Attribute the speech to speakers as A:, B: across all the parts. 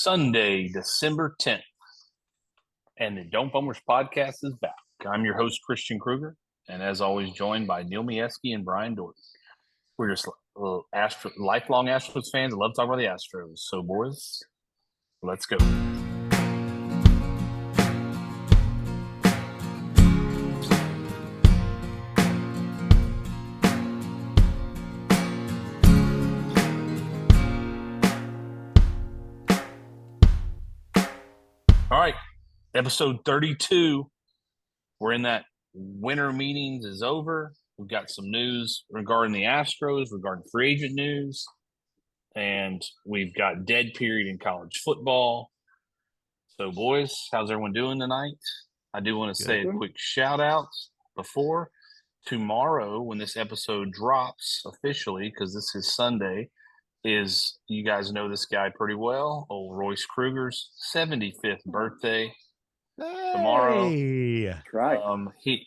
A: Sunday, December 10th, and the Dome Foamers podcast is back. I'm your host, Christian Kruger, and as always, joined by Neil Mieski and Brian Dorton. We're just lifelong Astros fans and love talking about the Astros. So, boys, let's go. All right, episode 32. We're in that winter meetings is over. We've got some news regarding the Astros, regarding free agent news, and we've got dead period in college football. So, boys, how's everyone doing tonight? I do want to say a quick shout out before tomorrow when this episode drops officially, because this is Sunday, is you guys know this guy pretty well, old Royce Kruger's 75th birthday tomorrow.
B: That's right.
A: He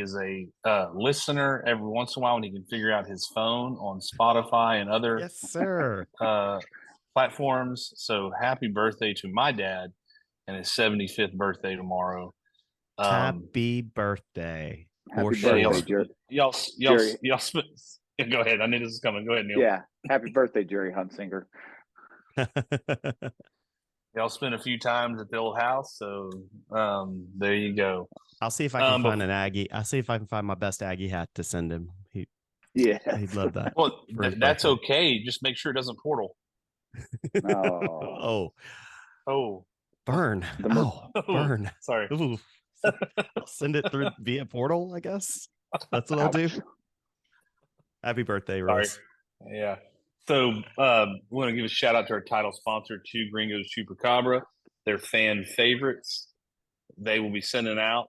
A: is a listener every once in a while when he can figure out his phone on Spotify and other
B: Yes, sir.
A: platforms. So happy birthday to my dad and his 75th birthday tomorrow.
B: Happy birthday.
C: Happy birthday, Jerry.
A: Y'all go ahead. I knew this was coming. Go ahead, Neil.
C: Yeah. Happy birthday, Jerry Hunsinger.
A: Y'all spent a few times at the old house, so there you go.
B: I'll see if I can find an Aggie. I'll see if I can find my best Aggie hat to send him. He'd love that.
A: Well, that's okay. Just make sure it doesn't portal.
C: Oh.
B: Burn. Burn.
A: Sorry.
B: Ooh. I'll send it through via portal, I guess. That's what I'll do. Happy birthday, Royce.
A: Yeah. So we want to give a shout out to our title sponsor, Two Gringos Chupacabra. They're fan favorites. They will be sending out.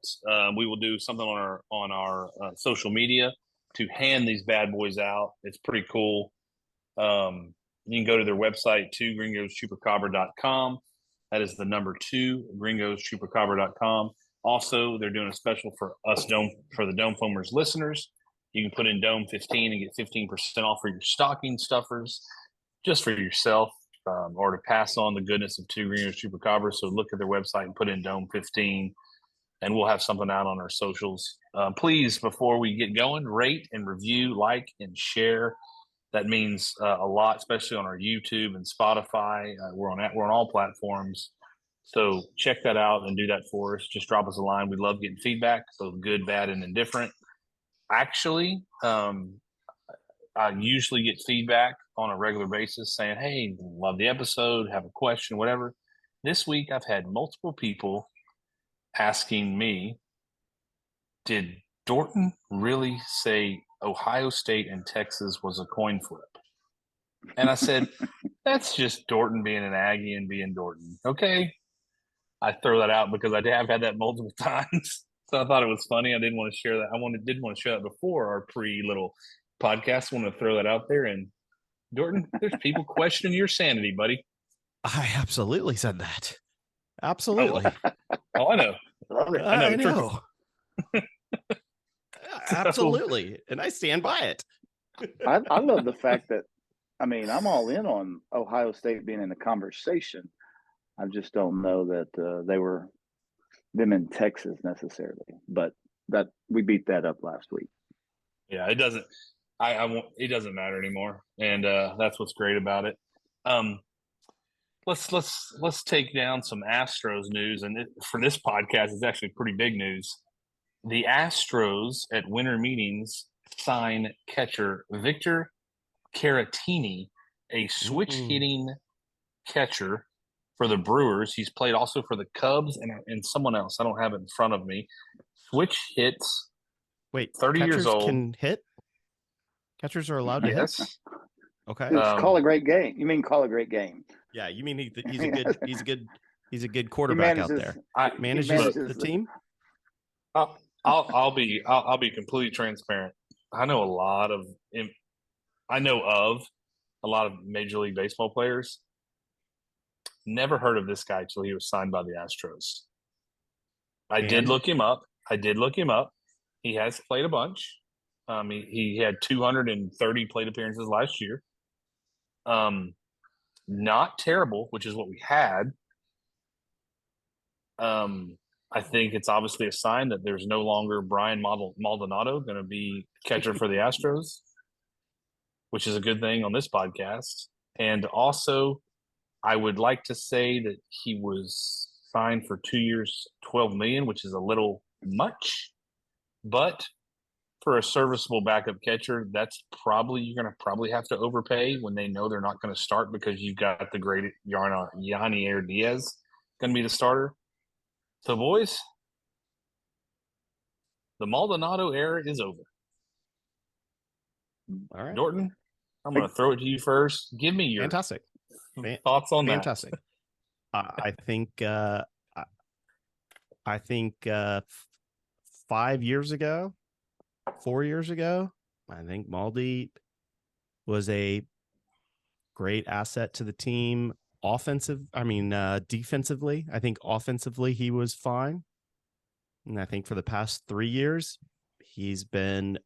A: We will do something on our social media to hand these bad boys out. It's pretty cool. You can go to their website, twogringoschupacabra.com. That is the number 2, gringoschupacabra.com. Also, they're doing a special for the Dome Foamers listeners. You can put in Dome 15 and get 15% off for your stocking stuffers, just for yourself, or to pass on the goodness of Two Gringos Chupacabra. So look at their website and put in Dome 15, and we'll have something out on our socials. Please, before we get going, rate and review, like and share. That means a lot, especially on our YouTube and Spotify. We're on all platforms. So check that out and do that for us. Just drop us a line. We love getting feedback, both good, bad, and indifferent. Actually, I usually get feedback on a regular basis saying, hey, love the episode, have a question, whatever. This week, I've had multiple people asking me, did Dorton really say Ohio State and Texas was a coin flip? And I said, that's just Dorton being an Aggie and being Dorton. Okay. I throw that out because I have had that multiple times. So I thought it was funny. I didn't want to share that. Didn't want to share that before our pre-little podcast. I want to throw that out there. And Dorton, there's people questioning your sanity, buddy.
B: I absolutely said that. Absolutely.
A: Oh, I know.
B: I know. Absolutely. And I stand by it.
C: I love the fact that, I'm all in on Ohio State being in the conversation. I just don't know that they were them in Texas necessarily, but that we beat that up last week.
A: Yeah, it doesn't. It doesn't matter anymore, and that's what's great about it. Let's take down some Astros news, and for this podcast, it's actually pretty big news. The Astros at winter meetings sign catcher Victor Caratini, a switch hitting catcher for the Brewers. He's played also for the Cubs and someone else. I don't have it in front of me. Switch hits.
B: Wait,
A: 30 years old.
B: Can hit? Catchers are allowed to hit? Okay.
C: Call a great game. You mean call a great game?
B: Yeah, you mean he's a good quarterback out there. Manages the team?
A: I'll be completely transparent. I know of a lot of Major League Baseball players. Never heard of this guy till he was signed by the Astros. I did look him up. He has played a bunch. He had 230 plate appearances last year. not terrible, which is what we had. I think it's obviously a sign that there's no longer Brian Maldonado going to be catcher for the Astros, which is a good thing on this podcast. And also, I would like to say that he was signed for 2 years, $12 million, which is a little much, but for a serviceable backup catcher, that's probably you're going to probably have to overpay when they know they're not going to start because you've got the great Yanier Diaz going to be the starter. So, boys, the Maldonado era is over.
B: All right.
A: Norton, I'm going to throw it to you first. Give me your
B: Fantastic.
A: thoughts on
B: Fantastic. I think 5 years ago, 4 years ago, I think Maldi was a great asset to the team. Defensively, I think offensively he was fine. And I think for the past 3 years, he's been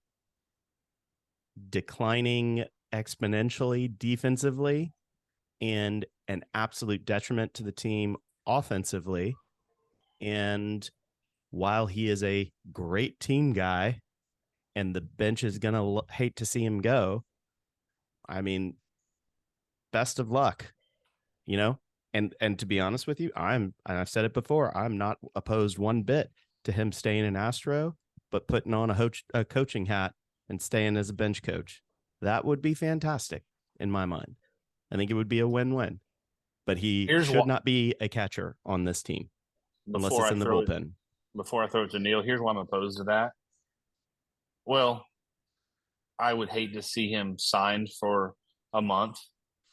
B: declining exponentially defensively and an absolute detriment to the team offensively. And while he is a great team guy and the bench is going to hate to see him go, I mean, best of luck, you know? And to be honest with you, and I've said it before, I'm not opposed one bit to him staying in Astro, but putting on a coaching hat and staying as a bench coach. That would be fantastic in my mind. I think it would be a win-win. But he should not be a catcher on this team unless it's in the bullpen.
A: Before I throw it to Neil, here's why I'm opposed to that. Well, I would hate to see him signed for a month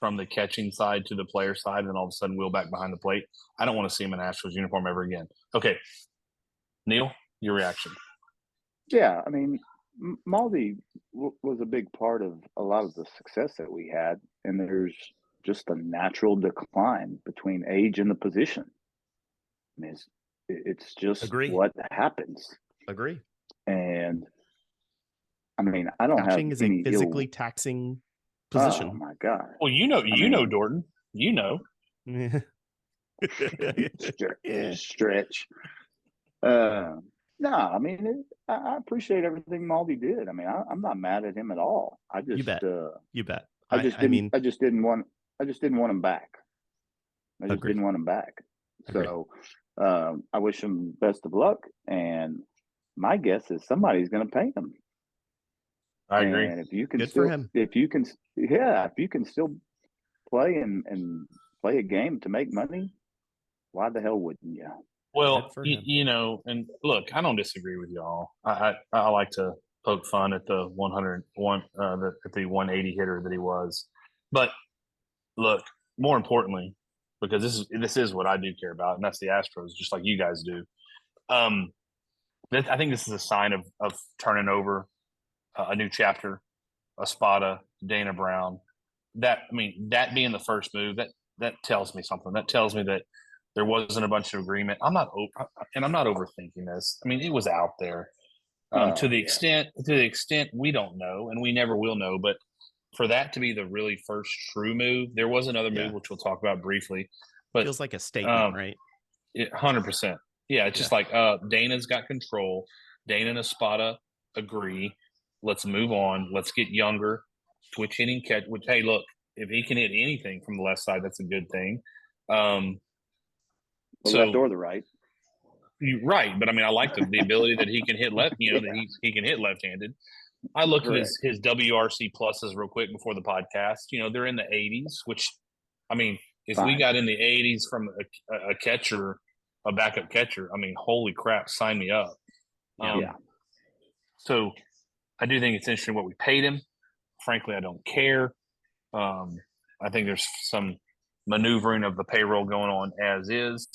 A: from the catching side to the player side, and all of a sudden wheel back behind the plate. I don't want to see him in Astros uniform ever again. Okay, Neil, your reaction.
C: Yeah, I mean, Maldi was a big part of a lot of the success that we had, and there's just a natural decline between age and the position. I mean, it's just what happens.
B: Agree.
C: And I mean, I don't
B: Catching
C: have
B: is a physically taxing position.
C: Oh my God.
A: Well, Dorton. You know.
C: Stretch. No, I mean, I appreciate everything Maldi did. I mean, I'm not mad at him at all. I just,
B: you bet.
C: I just didn't want him back. I just didn't want him back. So, I wish him best of luck. And my guess is somebody's going to pay him.
A: I agree.
C: And if you can if you can still play and play a game to make money, why the hell wouldn't you?
A: Well, you know, and look, I don't disagree with y'all. I like to poke fun at the 101, at the 180 hitter that he was. But look, more importantly, because this is what I do care about, and that's the Astros, just like you guys do. I think this is a sign of turning over a new chapter, Espada, Dana Brown. That being the first move, that tells me something. That tells me that there wasn't a bunch of agreement. I'm not overthinking this. I mean, it was out there. To the extent we don't know, and we never will know. But for that to be the really first true move, there was another move which we'll talk about briefly. But
B: feels like a statement, right?
A: 100%. Yeah, it's just like Dana's got control. Dana and Espada agree. Let's move on. Let's get younger. Switch hitting catch. Which, hey, look, if he can hit anything from the left side, that's a good thing.
C: The left or the right.
A: Right, but I mean, I like the ability that he can hit left. You know, that he can hit left-handed. I looked at his WRC pluses real quick before the podcast. You know, they're in the 80s, which, I mean, if we got in the 80s from a catcher, a backup catcher, I mean, holy crap, sign me up. So I do think it's interesting what we paid him. Frankly, I don't care. I think there's some maneuvering of the payroll going on as is.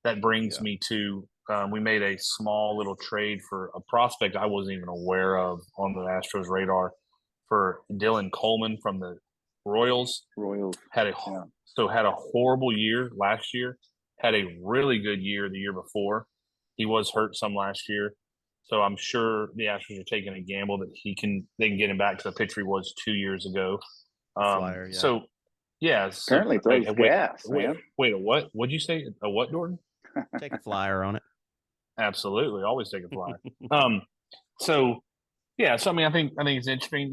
A: That brings me to we made a small little trade for a prospect I wasn't even aware of on the Astros radar for Dylan Coleman from the Royals. Had a horrible year last year. Had a really good year the year before. He was hurt some last year. So I'm sure the Astros are taking a gamble that they can get him back to the pitcher he was 2 years ago. So Yeah. So,
C: Apparently throws gas, man.
A: Wait, a what? What'd you say? A what, Dorton?
B: Take a flyer on it.
A: Absolutely, always take a flyer. So yeah, so I mean, I think it's interesting.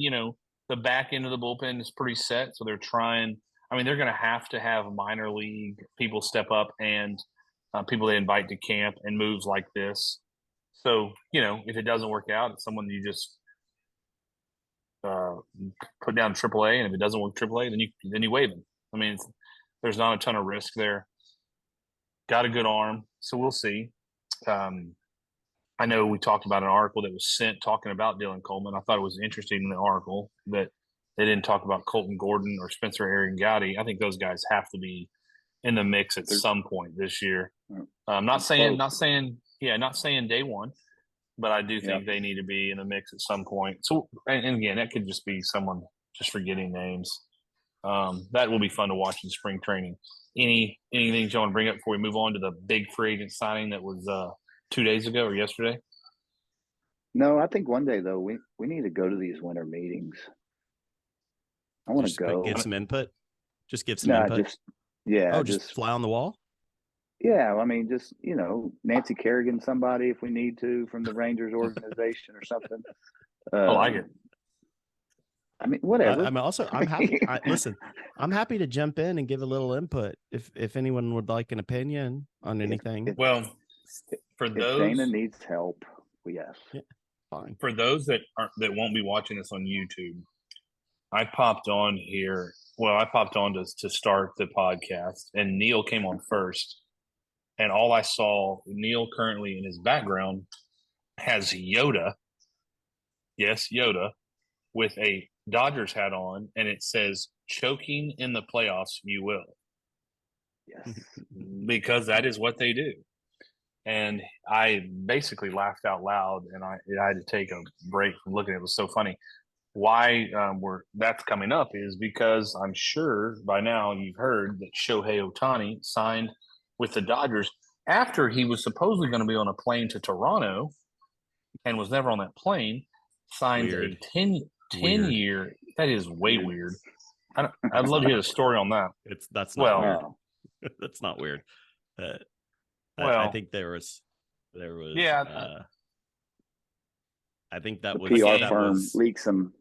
A: The back end of the bullpen is pretty set, so they're trying. I mean, they're going to have minor league people step up and people they invite to camp and moves like this. So if it doesn't work out, it's someone you just put down AAA, and if it doesn't work AAA, then you waive him. I mean, there's not a ton of risk there. Got a good arm, so we'll see. I know we talked about an article that was sent talking about Dylan Coleman. I thought it was interesting in the article that they didn't talk about Colton Gordon or Spencer Ariangotti. I think those guys have to be in the mix at some point this year. Not saying day one, but I do think they need to be in the mix at some point. So, and again, that could just be someone just forgetting names. That will be fun to watch in spring training. Anything you want to bring up before we move on to the big free agent signing that was 2 days ago or yesterday?
C: No, I think one day though we need to go to these winter meetings. I want to go
B: give some input. Just give some input.
C: Just
B: fly on the wall.
C: Yeah, I mean, just Nancy Kerrigan, somebody if we need to from the Rangers organization or something.
A: I like it.
C: I mean, whatever.
B: I'm happy. Listen, I'm happy to jump in and give a little input if anyone would like an opinion on anything.
C: If Dana needs help, yes.
B: Yeah, fine.
A: For those that won't be watching this on YouTube, I popped on here. Well, I popped on to start the podcast, and Neil came on first. And all I saw, Neil currently in his background has Yoda. Yes, Yoda, with a Dodgers hat on, and it says, "Choking in the playoffs, you will."
C: Yes.
A: Because that is what they do. And I basically laughed out loud, and I had to take a break from looking. It was so funny. Why that's coming up is because I'm sure by now you've heard that Shohei Ohtani signed with the Dodgers after he was supposedly going to be on a plane to Toronto and was never on that plane. Signed a 10 year. That is way weird. I'd love to hear the story on that.
B: That's not weird. That's not weird. I think there was.
A: Yeah.
B: I think that was
C: PR firm leaked some.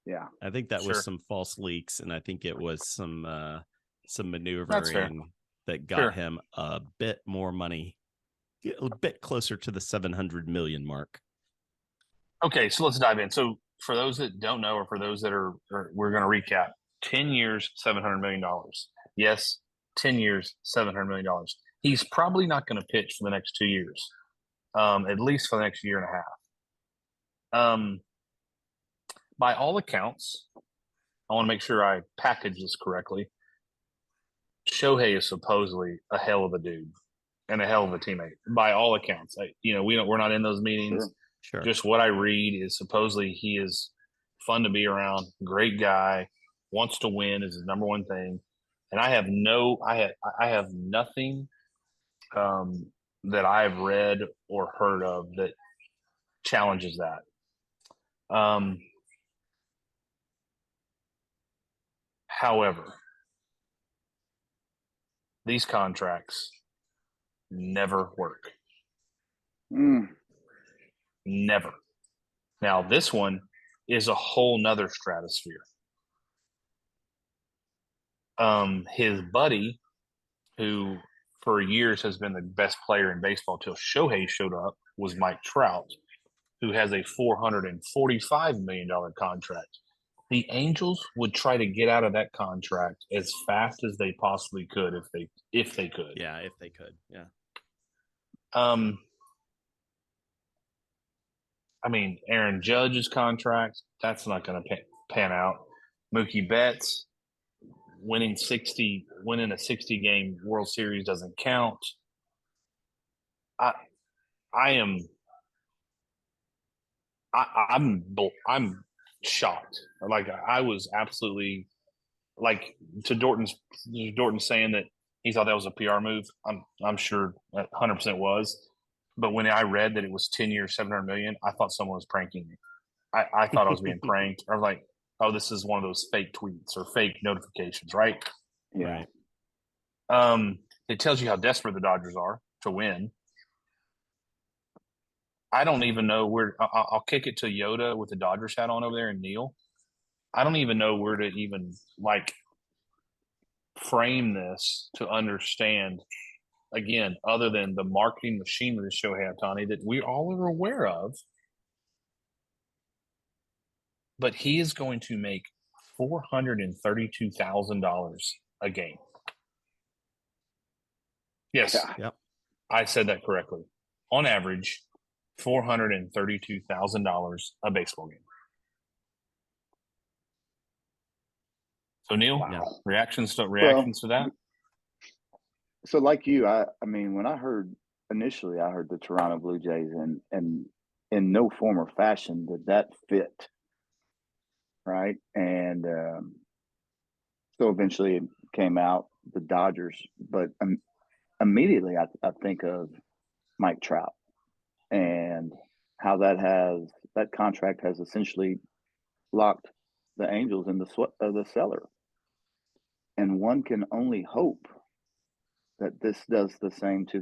C: Yeah.
B: I think that was some false leaks, and I think it was some maneuvering that got him a bit more money, a bit closer to the 700 million mark.
A: Okay, so let's dive in. So for those that don't know, or for those that we're going to recap: 10 years, $700 million. Yes, 10 years, $700 million. He's probably not going to pitch for the next 2 years, at least for the next year and a half. By all accounts, I want to make sure I package this correctly. Shohei is supposedly a hell of a dude and a hell of a teammate. By all accounts, we're not in those meetings.
B: Sure.
A: Just what I read is supposedly he is fun to be around, great guy, wants to win is his number one thing. And I have nothing that I've read or heard of that challenges that. However, these contracts never work. Never. Now, this one is a whole nother stratosphere. His buddy, who for years has been the best player in baseball till Shohei showed up, was Mike Trout, who has a $445 million contract. The Angels would try to get out of that contract as fast as they possibly could if they could.
B: Yeah, if they could. Yeah.
A: I mean, Aaron Judge's contract, that's not going to pan out. Mookie Betts winning a 60-game World Series doesn't count. I'm shocked. Like, I was absolutely, like, to Dorton saying that he thought that was a PR move. I'm sure that 100% was. But when I read that it was 10 years, $700 million, I thought someone was pranking me. I thought I was being pranked. I was like, oh, this is one of those fake tweets or fake notifications, right?
C: Yeah.
B: Right.
A: It tells you how desperate the Dodgers are to win. I don't even know where I'll kick it to Yoda with the Dodgers hat on over there and Neil. I don't even know where to even like frame this to understand again, other than the marketing machine of the Shohei Ohtani that we all are aware of. But he is going to make $432,000 a game. Yes,
C: Yeah.
B: Yep.
A: I said that correctly. On average, $432,000 a baseball game. So Neil,
C: Wow.
A: reactions to that?
C: So like you, I mean, when I heard initially, I heard the Toronto Blue Jays, and in no form or fashion did that fit, right? And so eventually it came out the Dodgers, but immediately I think of Mike Trout and how that contract has essentially locked the Angels in the cellar, and one can only hope that this does the same to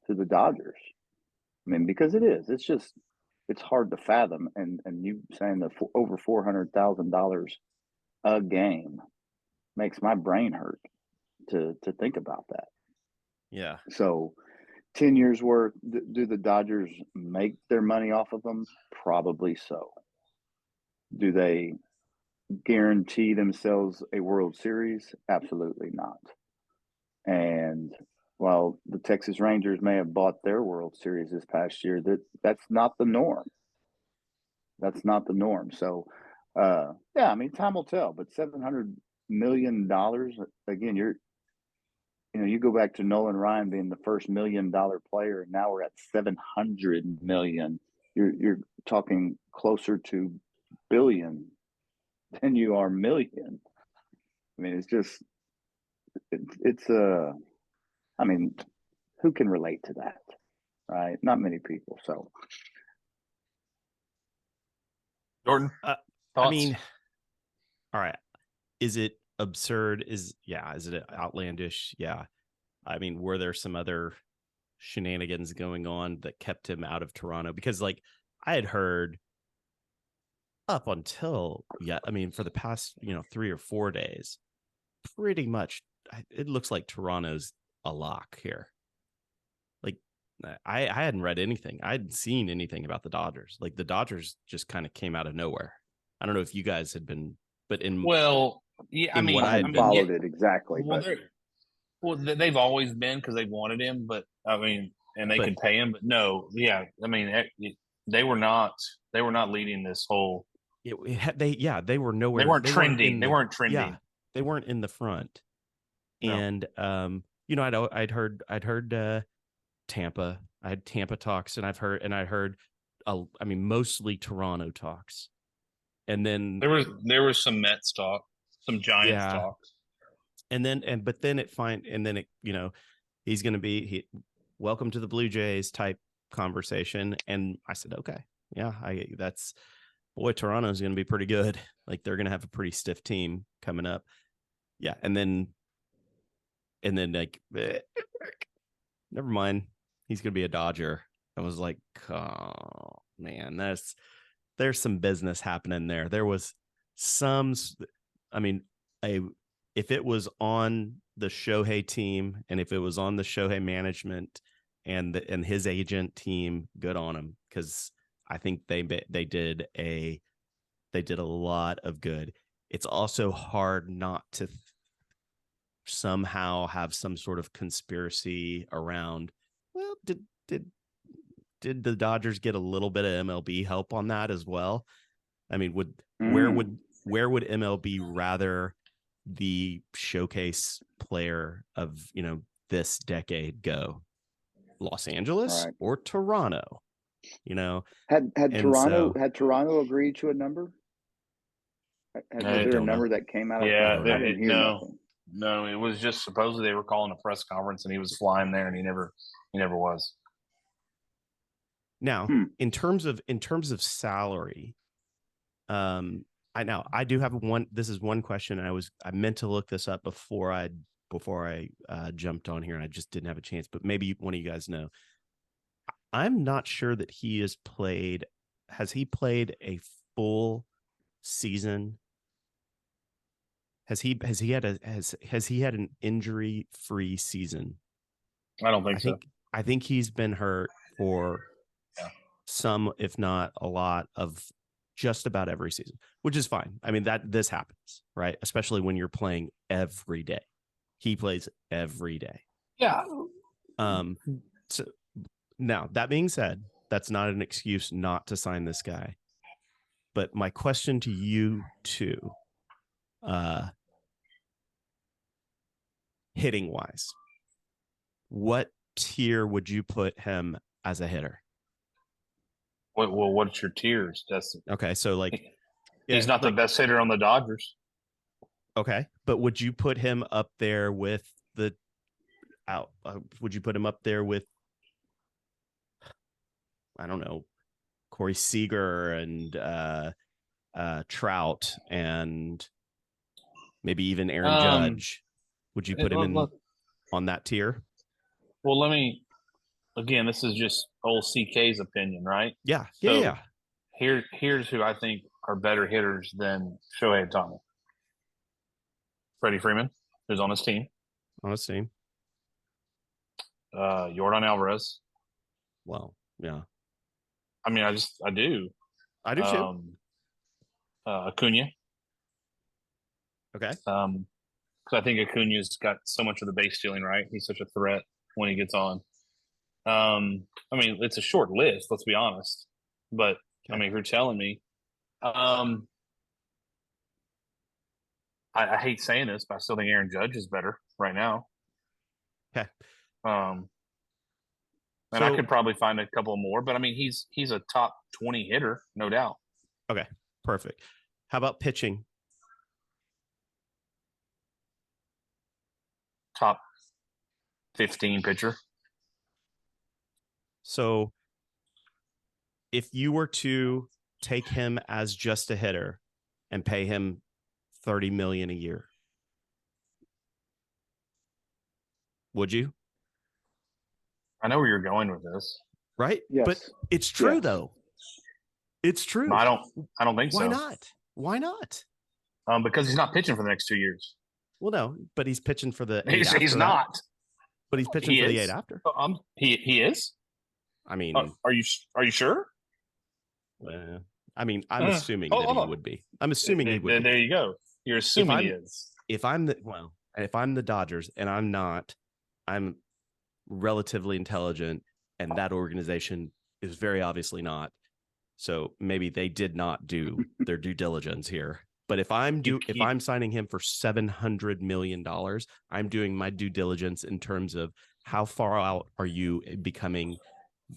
C: the Dodgers. I mean, because it's hard to fathom, and you saying that over $400,000 a game makes my brain hurt to think about that.
B: Yeah.
C: So 10 years worth, do the Dodgers make their money off of them? Probably so. Do they guarantee themselves a World Series? Absolutely not. And while the Texas Rangers may have bought their World Series this past year, that's not the norm. That's not the norm. So, yeah, I mean, time will tell. But $700 million again, you go back to Nolan Ryan being the first $1 million player, and now we're at 700 million. You're talking closer to billion than you are million. I mean, it's I mean, who can relate to that, right? Not many people. So,
A: Jordan,
B: I
A: thoughts?
B: mean, all right. Is it absurd? Is it outlandish? Yeah. I mean, were there some other shenanigans going on that kept him out of Toronto? Because like I had heard up until for the past 3 or 4 days, pretty much it looks like Toronto's a lock here. Like I hadn't read anything. I hadn't seen anything about the Dodgers. Like the Dodgers just kind of came out of nowhere. I don't know if you guys had been, but
A: yeah,
B: what
C: I hadn't followed it exactly, but
A: they've always been because they wanted him, but I mean, and they can pay him, but no, yeah, I mean, they were not leading this whole.
B: They were nowhere.
A: They weren't trending. They weren't trending.
B: Yeah, they weren't in the front.
A: No.
B: And I'd heard Tampa. I had Tampa talks, and I heard mostly Toronto talks. And then
A: there was some Mets talk, some Giants talk.
B: And then he's going to be welcome to the Blue Jays type conversation. And I said, okay, yeah, Toronto's going to be pretty good. Like they're going to have a pretty stiff team coming up. Yeah. And then like, never mind. He's going to be a Dodger. I was like, oh man, there's some business happening there. There was if it was on the Shohei team and if it was on the Shohei management and his agent team, good on him, because I think they did a lot of good. It's also hard not to somehow have some sort of conspiracy around. Well, did the Dodgers get a little bit of MLB help on that as well? I mean, where would MLB rather the showcase player of this decade go? Los Angeles or Toronto?
C: Had Toronto agreed to a number? Was there a number that came out?
A: Yeah,
C: I didn't hear nothing.
A: No, it was just supposedly they were calling a press conference and he was flying there and he never was.
B: Now, in terms of salary, I know I do have one. This is one question. I meant to look this up before I jumped on here, and I just didn't have a chance. But maybe one of you guys know. I'm not sure that he has played. Has he played a full season? Has he had an injury free season?
A: I don't think so.
B: I think he's been hurt for some, if not a lot, of just about every season, which is fine. I mean, this happens, right? Especially when you're playing every day. He plays every day.
A: Yeah.
B: So now that being said, that's not an excuse not to sign this guy. But my question to you two, hitting wise, what tier would you put him as a hitter?
A: Well, what's your tiers, Justin?
B: Okay, so like
A: he's not the best hitter on the Dodgers.
B: Okay, but would you put him up there with the would you put him up there with, I don't know, Corey Seager and Trout and maybe even Aaron Judge? Would you put him on that tier?
A: Well, again, this is just old CK's opinion, right?
B: Yeah.
A: Here's who I think are better hitters than Shohei Ohtani. Freddie Freeman, who's on his team. Yordan Alvarez.
B: Well, yeah.
A: I mean, I do.
B: I do too.
A: Acuna.
B: Okay.
A: Because I think Acuna's got so much of the base stealing, right? He's such a threat when he gets on. I mean, it's a short list, let's be honest. But okay. I mean, if you're telling me, I hate saying this, but I still think Aaron Judge is better right now.
B: Okay.
A: And I could probably find a couple more, but I mean, he's a top 20 hitter, no doubt.
B: Okay, perfect. How about pitching?
A: Top 15 pitcher.
B: So if you were to take him as just a hitter and pay him $30 million a year, would you?
A: I know where you're going with this.
B: Right?
C: Yes.
B: But it's true though. It's true.
A: No, I don't think so.
B: Why not? Why not?
A: Because he's not pitching for the next 2 years.
B: Well, no, but he's pitching for the
A: he's not.
B: But he's pitching for the 8 after.
A: He is.
B: I mean,
A: are you sure?
B: I mean, I'm assuming that he would be. I'm assuming he would.
A: There you go. You're assuming he is.
B: If I'm the Dodgers and I'm relatively intelligent, and that organization is very obviously not. So maybe they did not do their due diligence here. But if I'm signing him for $700 million, I'm doing my due diligence in terms of how far out are you becoming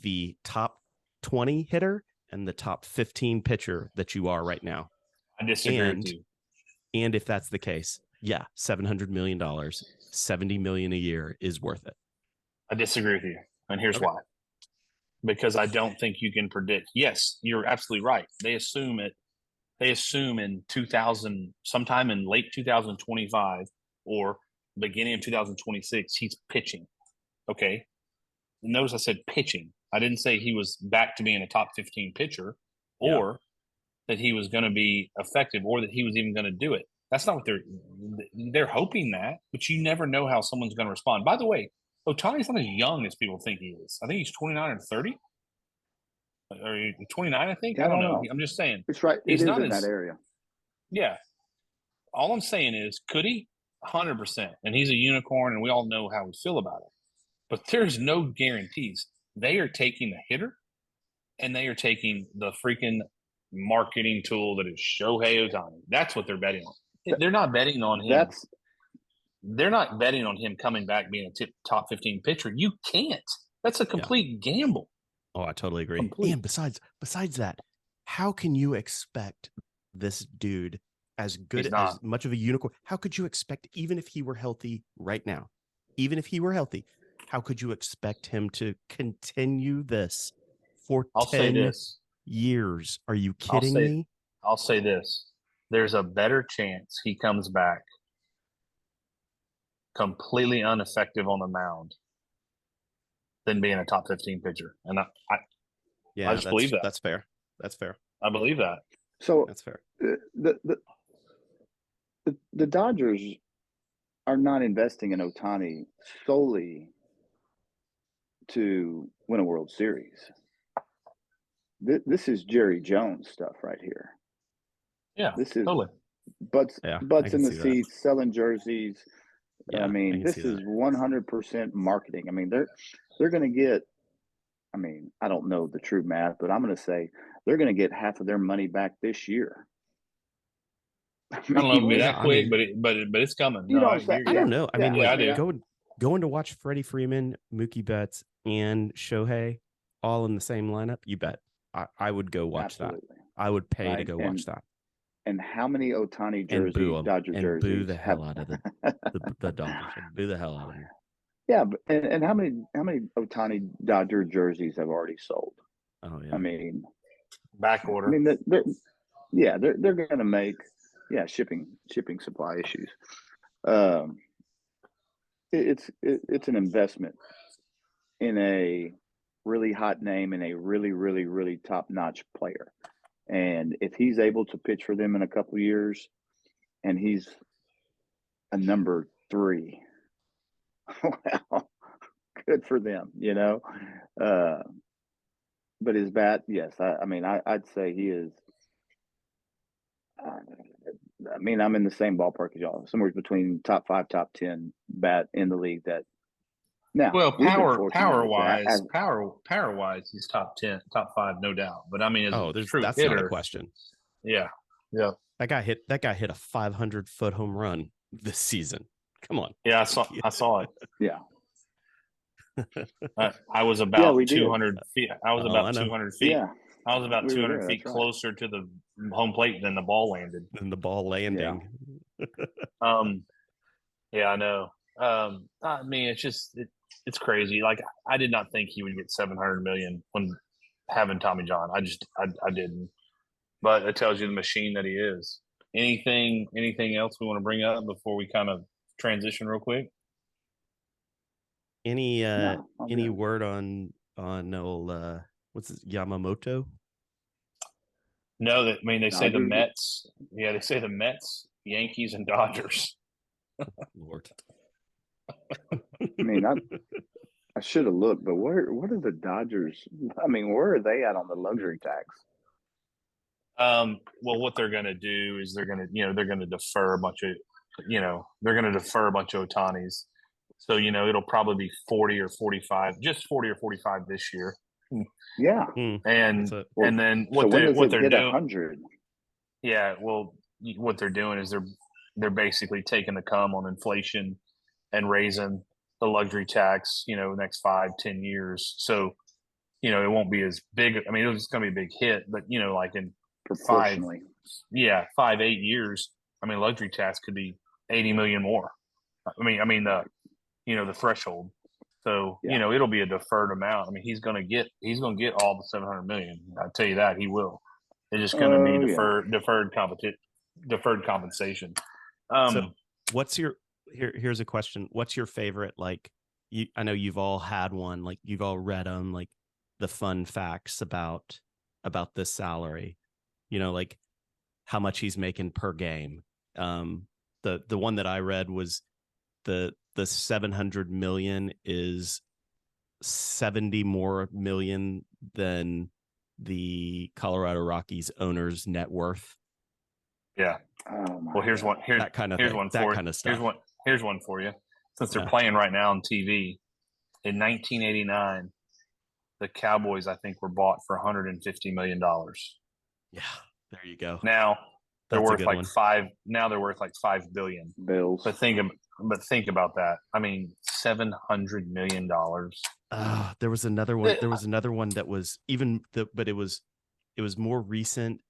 B: the top 20 hitter and the top 15 pitcher that you are right now.
A: I disagree with you.
B: And if that's the case, yeah, $700 million, $70 million a year is worth it.
A: I disagree with you. And here's why. Because I don't think you can predict. Yes, you're absolutely right. They assume in 2000, sometime in late 2025 or beginning of 2026, he's pitching. Okay. Notice I said pitching. I didn't say he was back to being a top 15 pitcher or that he was going to be effective or that he was even going to do it. That's not what they're hoping that, but you never know how someone's going to respond. By the way, Ohtani's not as young as people think he is. I think he's 29 or 30. Or 29, I think. I don't know. I'm just saying.
C: It's right. He's not in that area.
A: Yeah. All I'm saying is, could he? 100%. And he's a unicorn, and we all know how we feel about it. But there's no guarantees. They are taking the hitter, and they are taking the freaking marketing tool that is Shohei Ohtani. That's what they're betting on. They're not betting on him. They're not betting on him coming back being a top 15 pitcher. You can't. That's a complete gamble.
B: Oh, I totally agree. And besides that, how can you expect this dude as good as much of a unicorn? How could you expect, even if he were healthy right now, how could you expect him to continue this for 10 years? Are you kidding me?
A: I'll say this. there's a better chance he comes back completely ineffective on the mound than being a top 15 pitcher. And I just believe that.
B: That's fair. That's fair.
A: I believe that.
C: So
B: That's fair.
C: The Dodgers are not investing in Ohtani solely to win a World Series. This is Jerry Jones stuff right here.
A: Yeah,
C: this is
A: totally.
C: butts in the
B: see that.
C: seats, selling jerseys.
B: Yeah,
C: I mean, this is 100% marketing. I mean, they're going to get. I mean, I don't know the true math, but I'm going to say they're going to get half of their money back this year.
A: I don't know if it'll be that quick, but it's coming.
C: You know what I'm saying?
B: I don't know. I mean,
A: I do.
B: Going to watch Freddie Freeman, Mookie Betts, and Shohei all in the same lineup. You bet. I would go watch that. I would pay to go watch that.
C: And how many Ohtani jerseys, Dodger jerseys,
B: boo the hell out of the Dodgers? Boo the hell out of them.
C: Yeah, and how many Ohtani Dodger jerseys have already sold?
B: Oh yeah.
C: I mean,
A: back order.
C: I mean, they're going to make shipping supply issues. It's an investment in a really hot name and a really, really, really top-notch player. And if he's able to pitch for them in a couple of years and he's a number 3, well, good for them, you know. But his bat, yes, I'd say he is. I mean, I'm in the same ballpark as y'all, somewhere between top 5, top 10 bat in the league. That now,
A: well, power wise, he's top 10, top 5, no doubt. But I mean, that's
B: not a question.
A: Yeah.
B: That guy hit a 500-foot home run this season. Come on.
A: Yeah, I saw it.
C: Yeah.
A: I was about 200 feet. I was about 200 feet.
C: Yeah.
A: I was about 200 feet closer to the home plate than the ball landed.
B: landing.
A: Yeah, I know. I mean, it's crazy. Like, I did not think he would get $700 million when having Tommy John. I didn't. But it tells you the machine that he is. Anything else we want to bring up before we kind of transition real quick?
B: Any word on old what's his, Yamamoto?
A: No, they say the Mets. Yeah, they say the Mets, Yankees, and Dodgers.
B: Lord.
C: I mean, I should have looked, but what are the Dodgers? I mean, where are they at on the luxury tax?
A: Well, what they're going to do is they're going to defer a bunch of Otanis. So, it'll probably be 40 or 45, just 40 or 45 this year.
C: Yeah.
A: And then what they're doing
C: 100?
A: Yeah, well, what they're doing is they're basically taking the cum on inflation and raising the luxury tax, the next 5-10 years. So, it won't be as big. I mean, it's going to be a big hit, but like in
C: proportionally,
A: 5-8 years, I mean, luxury tax could be 80 million more. I mean the threshold. So, it'll be a deferred amount. I mean, he's going to get all the 700 million. I'll tell you that he will. It's just going to be deferred compensation.
B: So what's here's a question. What's your favorite, like, I know you've all had one, like you've all read them, like the fun facts about this salary, like how much he's making per game. The one that I read was the 700 million is 70 more million than the Colorado Rockies owner's net worth.
A: Yeah. Well, here's one for you. Since they're playing right now on TV, in 1989, the Cowboys, I think, were bought for $150 million.
B: Yeah, there you go.
A: Now they're worth like $5 billion.
C: Bills.
A: But think about that. I mean, $700 million.
B: There was another one. There was another one that was but it was more recent,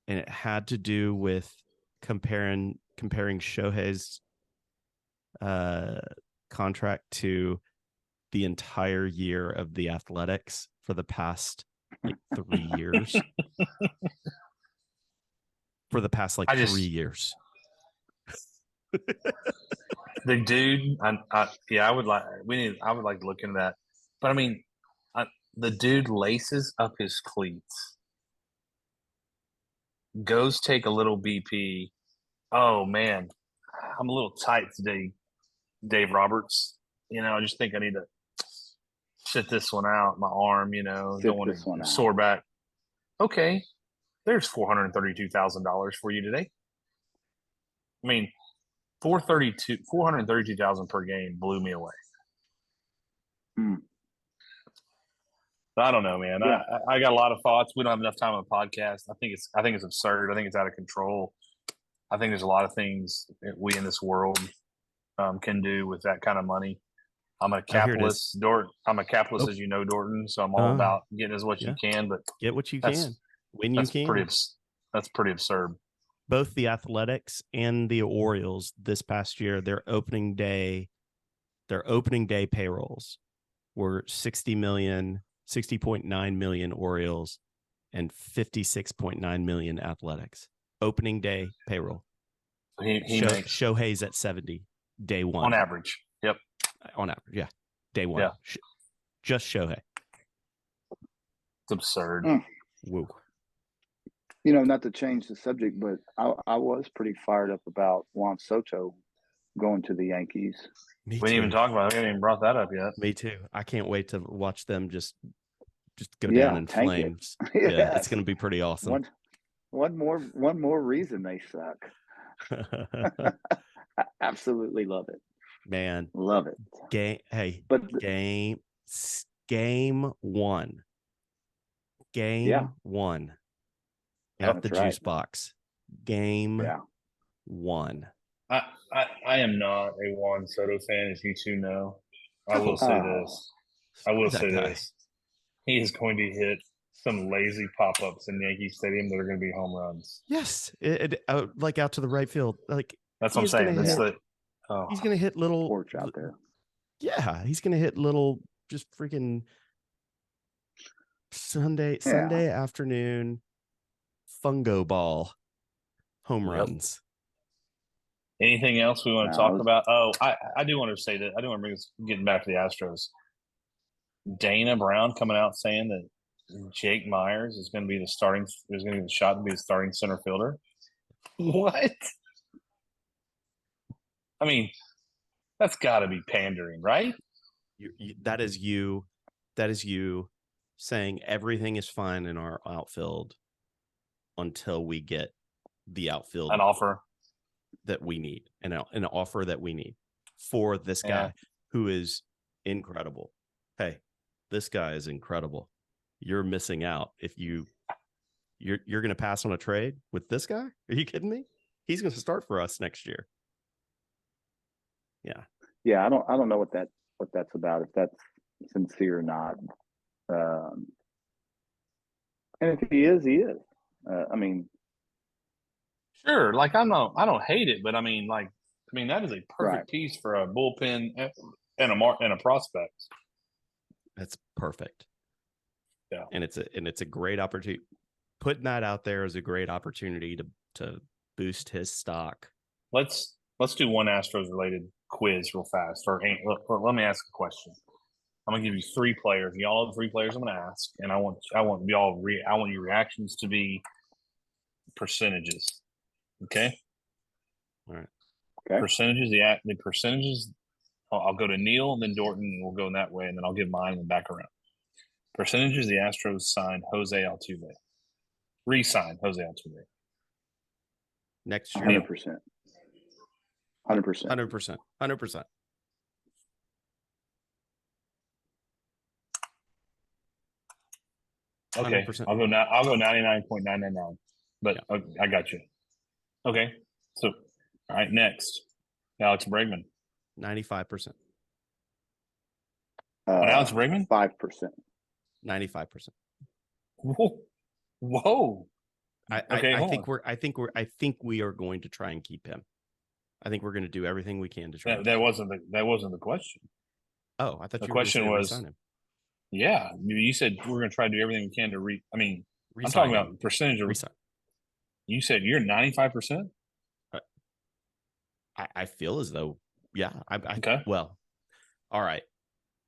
B: and it had to do with comparing Shohei's contract to the entire year of the Athletics for the past 3 years. for the past like 3 years.
A: The dude, I would like to look into that. But I mean, the dude laces up his cleats, goes take a little BP. Oh man, I'm a little tight today, Dave Roberts. I just think I need to sit this one out. My arm, don't want to sore back. Okay, there's $432,000 for you today. I mean, 432,000 per game blew me away. I don't know, man.
C: Yeah.
A: I got a lot of thoughts. We don't have enough time on the podcast. I think it's absurd. I think it's out of control. I think there's a lot of things that we in this world can do with that kind of money. I'm a capitalist, Dorton. I'm a capitalist, as you know, Dorton. So I'm all about getting as what you can, but
B: get what you can when you can.
A: That's pretty absurd.
B: Both the Athletics and the Orioles this past year, their opening day payrolls were 60.9 million Orioles and 56.9 million Athletics. Opening day payroll. Shohei's at 70 day one.
A: On average. Yep.
B: On average, yeah. Day one.
A: Yeah.
B: Just Shohei.
A: It's absurd.
B: Woo.
C: Not to change the subject, but I was pretty fired up about Juan Soto going to the Yankees.
A: We didn't even talk about it. We haven't even brought that up yet.
B: Me too. I can't wait to watch them just go down in flames. Yeah, it's going to be pretty awesome.
C: One more reason they suck. I absolutely love it.
B: Man,
C: love it.
B: Game one. One. At the juice box. Game one.
A: I am not a Juan Soto fan, as you two know. I will say this. He is going to hit some lazy pop-ups in Yankee Stadium that are going to be home runs.
B: Yes, like out to the right field. Like
A: that's what I'm saying.
B: He's going to hit little
C: porch out there.
B: Yeah, he's going to hit little, just freaking Sunday afternoon fungo ball home runs.
A: Anything else we want to talk about? Oh, I do want to say that. I do want to bring this, getting back to the Astros. Dana Brown coming out saying that Jake Myers is going to be the starting. There's going to be the shot to be the starting center fielder. What? I mean, that's got to be pandering, right?
B: That is you saying everything is fine in our outfield until we get the outfield
A: an offer
B: that we need, an offer that we need for this guy who is incredible. Hey, this guy is incredible. You're missing out if you're going to pass on a trade with this guy. Are you kidding me? He's going to start for us next year. Yeah.
C: Yeah. I don't know what that's about, if that's sincere or not. And if he is, he is. I mean,
A: sure. Like I don't hate it, but I mean, that is a perfect piece for a bullpen and a prospect.
B: That's perfect.
A: Yeah,
B: and it's a great opportunity. Putting that out there is a great opportunity to boost his stock.
A: Let's do one Astros related quiz real fast. Or let me ask a question. I'm gonna give you three players. Y'all have 3 players I'm gonna ask, and I want your reactions to be percentages. Okay.
B: All right.
C: Okay.
A: Percentages. The percentages. I'll go to Neil and then Dorton, and we'll go in that way, and then I'll give mine and then back around. Percentages the Astros signed Jose Altuve. Re-signed Jose Altuve.
B: Next year.
C: 100%. 100%.
B: 100%. 100%.
A: Okay, 100%. I'll go 99.999. But yeah. Okay, I got you. Okay, so all right, next, Alex Bregman.
B: 95%.
A: Alex Bregman?
C: 5%.
B: 95%.
A: Whoa.
B: I think we are going to try and keep him. I think we're going to do everything we can to try.
A: That wasn't the question.
B: Oh, I thought
A: the question was. Him. Yeah, you said we're going to try to do everything we can to I'm talking about percentage of.
B: Resign.
A: You said you're 95%?
B: I feel as though, yeah.
A: Okay.
B: Well, all right.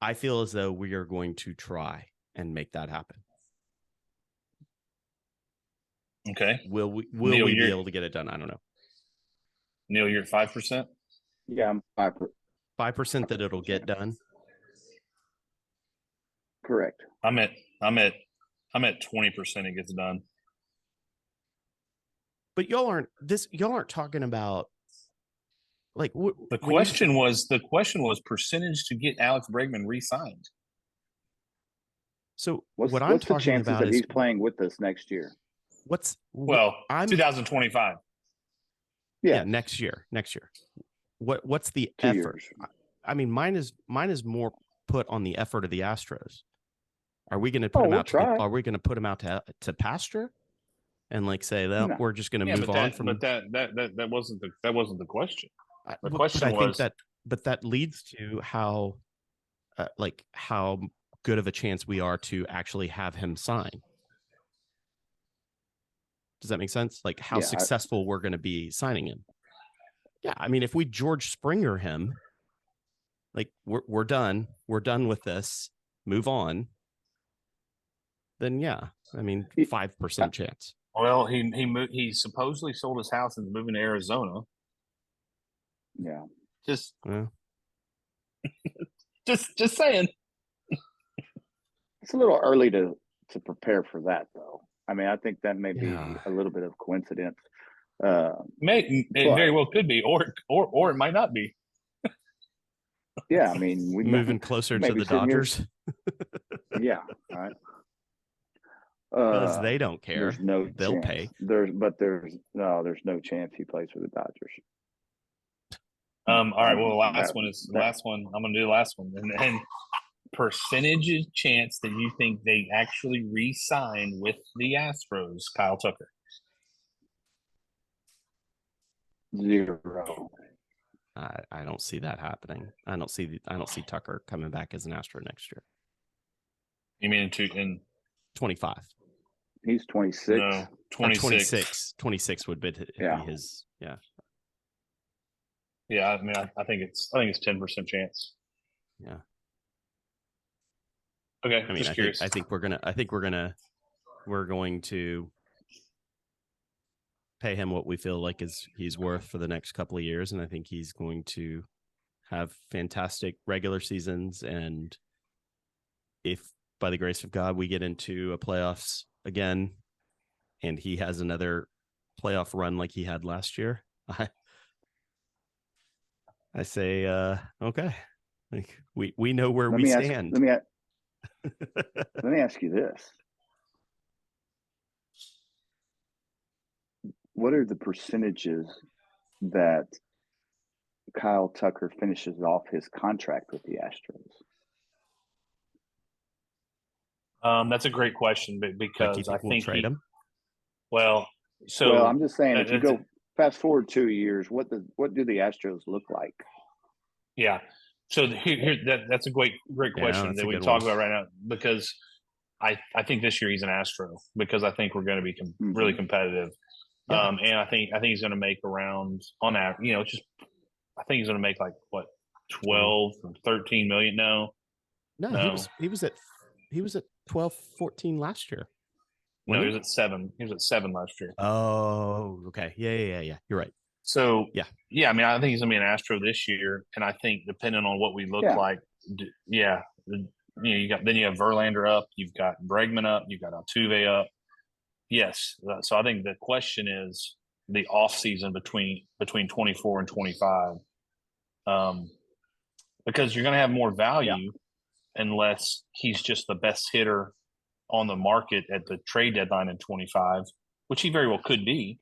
B: I feel as though we are going to try and make that happen.
A: Okay.
B: Will we
A: Neil,
B: be able to get it done? I don't know.
A: Neil, you're at 5%?
C: Yeah, I'm
B: 5% that it'll get done.
C: correct.
A: I'm at 20% it gets done.
B: But y'all aren't talking about like
A: the question was percentage to get Alex Bregman re-signed.
B: So
C: what's
B: I'm
C: the
B: talking
C: chances
B: about
C: that
B: is
C: he's playing with us next year?
B: I'm
A: 2025.
B: Yeah, next year. What's the
C: 2
B: effort?
C: years.
B: I mean, mine is more put on the effort of the Astros. Are we going to put him out? Are we going to put him out to pasture, and like say that
C: No.
B: we're just going to move on from?
A: But that wasn't the question. The question
B: but I
A: was.
B: think that leads to how, how good of a chance we are to actually have him sign. Does that make sense? Like how successful we're going to be signing him. Yeah, I mean, if we George Springer him, like we're done with this, move on. Then yeah, I mean, 5% chance.
A: Well, he supposedly sold his house and is moving to Arizona.
C: Yeah.
A: Just saying.
C: It's a little early to prepare for that, though. I mean, I think that may be a little bit of coincidence.
A: It very well could be, or it might not be.
C: Yeah, I mean, we
B: moving closer to the Dodgers.
C: Yeah, right.
B: Because they don't care. They'll
C: chance.
B: pay.
C: There's no chance he plays for the Dodgers.
A: All right. Well, the last one. I'm gonna do the last one, and percentage chance that you think they actually re-sign with the Astros, Kyle Tucker.
C: 0.
B: I don't see that happening. I don't see Tucker coming back as an Astro next year.
A: You mean in
B: 25?
C: He's 26.
A: No, 26.
B: 26 would be his. Yeah.
A: Yeah, I mean, I think it's 10% chance.
B: Yeah.
A: Okay.
B: I mean, I think we're going to pay him what we feel like he's worth for the next couple of years, and I think he's going to have fantastic regular seasons. And if by the grace of God we get into a playoffs again, and he has another playoff run like he had last year, I say okay. Like we know where we stand.
C: Let me ask you this. What are the percentages that Kyle Tucker finishes off his contract with the Astros?
A: That's a great question, because I think
B: trade him.
A: Well,
C: I'm just saying, if you go fast forward 2 years, what do the Astros look like?
A: Yeah. So that's a great question that we talk about right now, because I think this year he's an Astro, because I think we're going to be really competitive. Yeah. And I think he's going to make around, on average, I think he's going to make like what, 12 or 13 million. No,
B: he was at 12, 14 last year.
A: No, he was at 7. He was at 7 last year.
B: Oh, okay. Yeah. You're right.
A: So yeah. I mean, I think he's gonna be an Astro this year, and I think depending on what we look like, you have Verlander up, you've got Bregman up, you've got Altuve up. Yes, so I think the question is the off season between 24 and 25, because you're gonna have more value unless he's just the best hitter on the market at the trade deadline in 25, which he very well could be.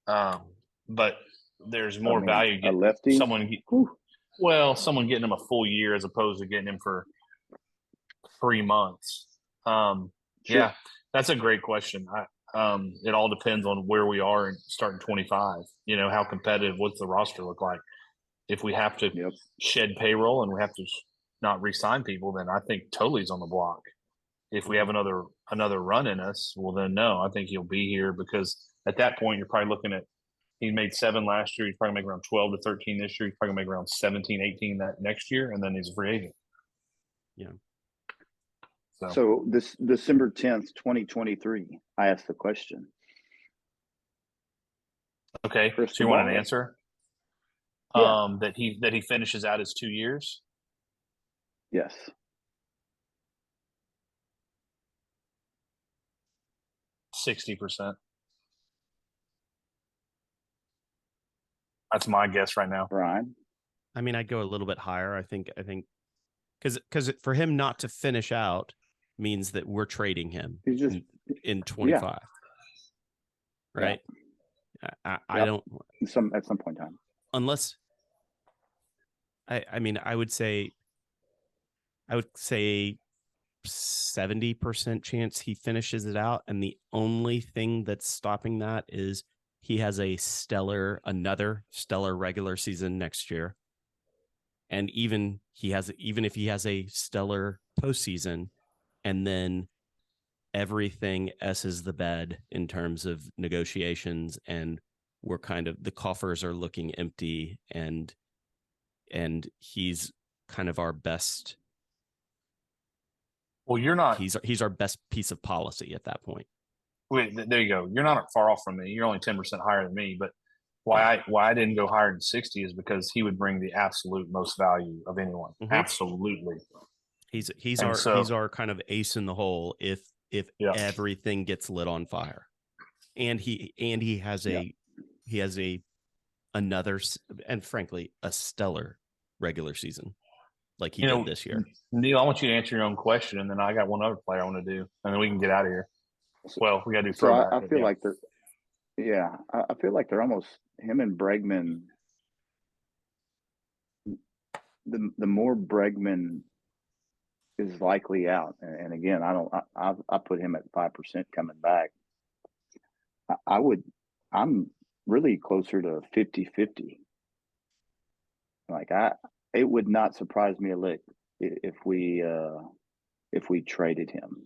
A: But there's more value getting someone getting him a full year as opposed to getting him for 3 months. Yeah, that's a great question. It all depends on where we are and starting 25. How competitive, what's the roster look like? If we have to shed payroll and we have to not re-sign people, then I think Tolley's on the block. If we have another run in us, well, then no, I think he'll be here, because at that point, you're probably looking at he made 7 last year. He's probably make around 12 to 13 this year. He's probably make around 17, 18 that next year, and then he's a free agent.
B: Yeah.
C: So this December 10th, 2023, I asked the question.
A: Okay, so you want an answer?
C: Yeah.
A: That he finishes out his 2 years.
C: Yes.
A: %60. That's my guess right now.
C: Brian?
B: I mean, I'd go a little bit higher. I think because for him not to finish out means that we're trading him
C: He's just
B: in 25. Yeah. Right? Yeah. I don't
C: at some point in time.
B: Unless I mean, I would say 70% chance he finishes it out, and the only thing that's stopping that is he has another stellar regular season next year. And even if he has a stellar postseason, and then everything S's the bed in terms of negotiations, and we're kind of, the coffers are looking empty, and he's kind of our best.
A: Well, you're not.
B: He's our best piece of policy at that point.
A: Wait, there you go. You're not far off from me. You're only 10% higher than me. But why I didn't go higher than 60 is because he would bring the absolute most value of anyone. Mm-hmm. Absolutely.
B: He's our kind of ace in the hole if everything gets lit on fire, and he has another, and frankly a stellar regular season like he did this year.
A: Neil, I want you to answer your own question, and then I got one other player I want to do, and then we can get out of here. Well, we got to do.
C: So I feel like I feel like they're almost, him and Bregman. The more Bregman is likely out, and again, I put him at 5% coming back. I'm really closer to 50-50. Like it would not surprise me a lick if we traded him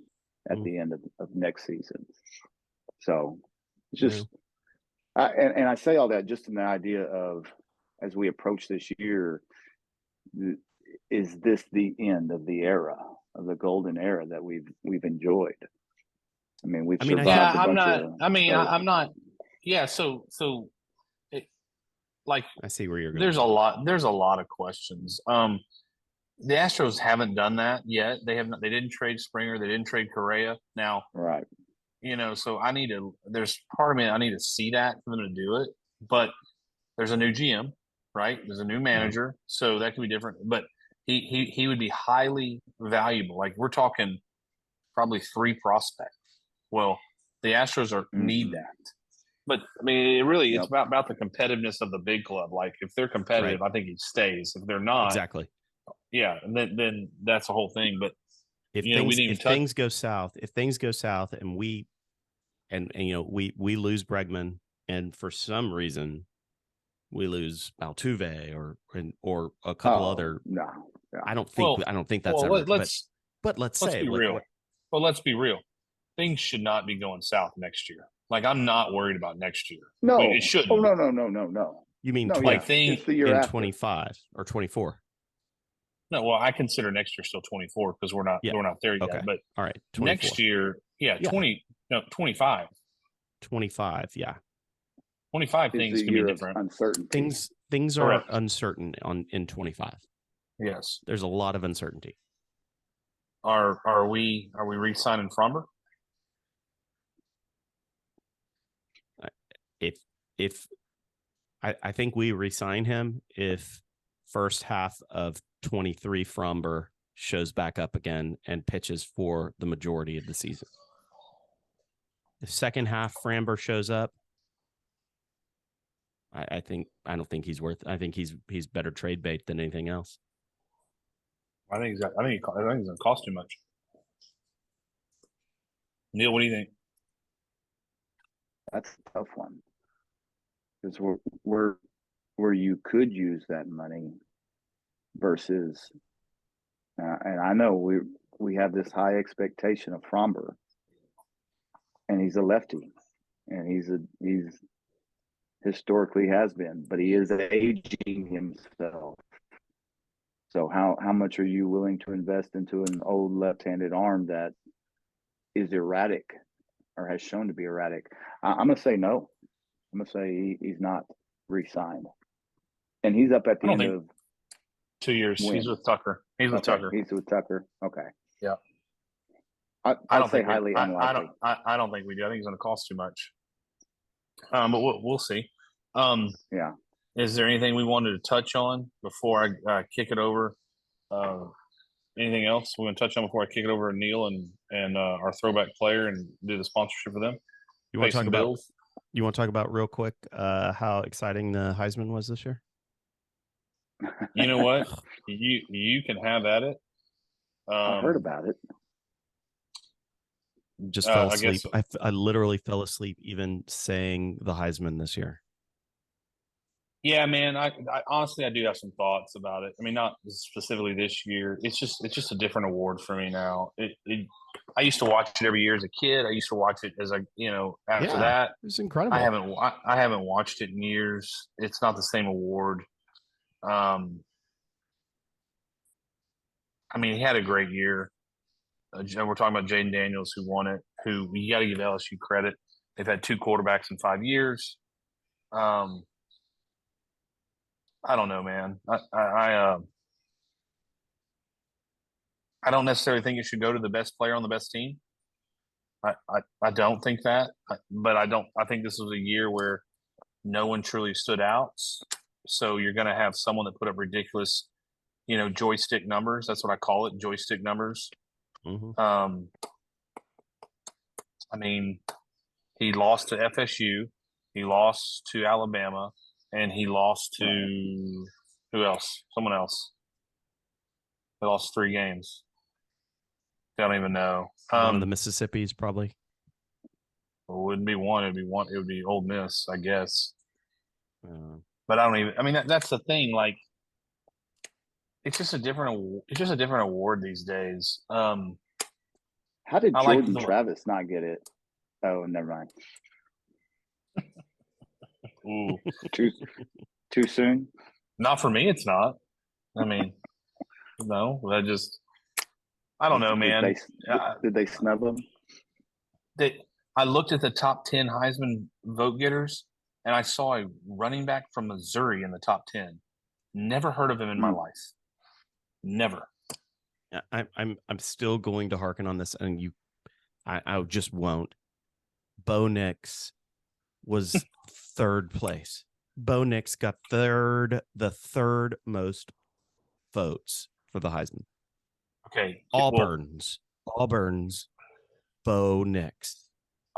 C: at the end of next season. So it's just, and I say all that just in the idea of, as we approach this year, is this the end of the era, of the golden era that we've enjoyed? I mean, we've survived
A: I'm not. Yeah. So like,
B: I see where you're going.
A: There's a lot of questions. The Astros haven't done that yet. They didn't trade Springer. They didn't trade Correa. Now,
C: right.
A: So there's part of me, I need to see that for them to do it. But there's a new GM, right? There's a new manager. So that could be different. But he would be highly valuable. Like, we're talking probably 3 prospects. Well, the Astros need that. But I mean, it's about the competitiveness of the big club. Like, if they're competitive, I think he stays. If they're not,
B: exactly.
A: Yeah, and then that's the whole thing. But
B: if things go south, and we lose Bregman, and for some reason we lose Altuve or a couple other.
C: No,
B: I don't think that's ever. But let's say,
A: be real. Well, let's be real. Things should not be going south next year. Like, I'm not worried about next year.
C: No,
A: it shouldn't.
C: Oh, no.
B: You mean
C: it's the year
B: in
C: after.
B: 25 or 24?
A: No, well, I consider next year still 24 because we're not there yet. But
B: all right, 24.
A: Next year, 25.
B: 25, yeah.
A: 25 things can be different.
C: Uncertainty.
B: Things are uncertain in 25.
A: Yes,
B: there's a lot of uncertainty.
A: Are we re-signing Fromber?
B: If I think we re-sign him if first half of 23 Fromber shows back up again and pitches for the majority of the season. If second half Fromber shows up, I don't think he's worth. I think he's better trade bait than anything else.
A: I think he's going to cost too much. Neil, what do you think?
C: That's a tough one, because where you could use that money versus, and I know we have this high expectation of Fromber, and he's a lefty. and he's historically has been, but he is aging himself. So how much are you willing to invest into an old left-handed arm that is erratic or has shown to be erratic? I'm gonna say no. I'm gonna say he's not re-signed, and he's up at
A: I
C: the
A: don't
C: end
A: think
C: of
A: 2 years.
C: when?
A: He's with Tucker. He's with
C: Okay,
A: Tucker.
C: he's with Tucker. Okay,
A: Yeah.
C: I'd
A: don't
C: say
A: think we.
C: highly unlikely.
A: I don't think we do. I think it's going to cost too much. But we'll see.
C: Yeah.
A: Is there anything we wanted to touch on before I kick it over? Anything else we're going to touch on before I kick it over to Neil and our throwback player and do the sponsorship for them?
B: You want
A: Pay
B: to talk
A: some
B: about?
A: bills?
B: You want to talk about real quick how exciting the Heisman was this year?
A: You know what? You can have at it.
C: I heard about it.
B: Just fell
A: I
B: asleep.
A: guess
B: I literally fell asleep even saying the Heisman this year.
A: Yeah, man. I honestly I do have some thoughts about it. I mean, not specifically this year. It's just a different award for me now. I used to watch it every year as a kid. I used to watch it as after that.
B: It was incredible.
A: I haven't watched it in years. It's not the same award. I mean, he had a great year. We're talking about Jaden Daniels, who won it. Who you got to give LSU credit. They've had 2 quarterbacks in 5 years. I don't know, man. I don't necessarily think it should go to the best player on the best team. I don't think that, but I don't. I think this was a year where no one truly stood out. So you're going to have someone that put up ridiculous, joystick numbers. That's what I call it, joystick numbers.
B: Mm-hmm.
A: I mean, he lost to FSU, he lost to Alabama, and he lost to who else? Someone else. He lost 3 games. I don't even know.
B: One of the Mississippis, probably.
A: It wouldn't be one. It would be Ole Miss, I guess. But I don't even. I mean, that's the thing. Like, it's just a different. It's just a different award these days.
C: How did Jordan Travis not get it? Oh, never mind.
A: Ooh,
C: too soon.
A: Not for me. It's not. I mean, no. I don't know, man.
C: Did they snub him?
A: I looked at the top 10 Heisman vote getters, and I saw a running back from Missouri in the top 10. Never heard of him in my life. Never.
B: I'm still going to hearken on this, and I just won't. Bo Nix was 3rd place. Bo Nix got the third most votes for the Heisman.
A: Okay.
B: Auburn's Bo Nix.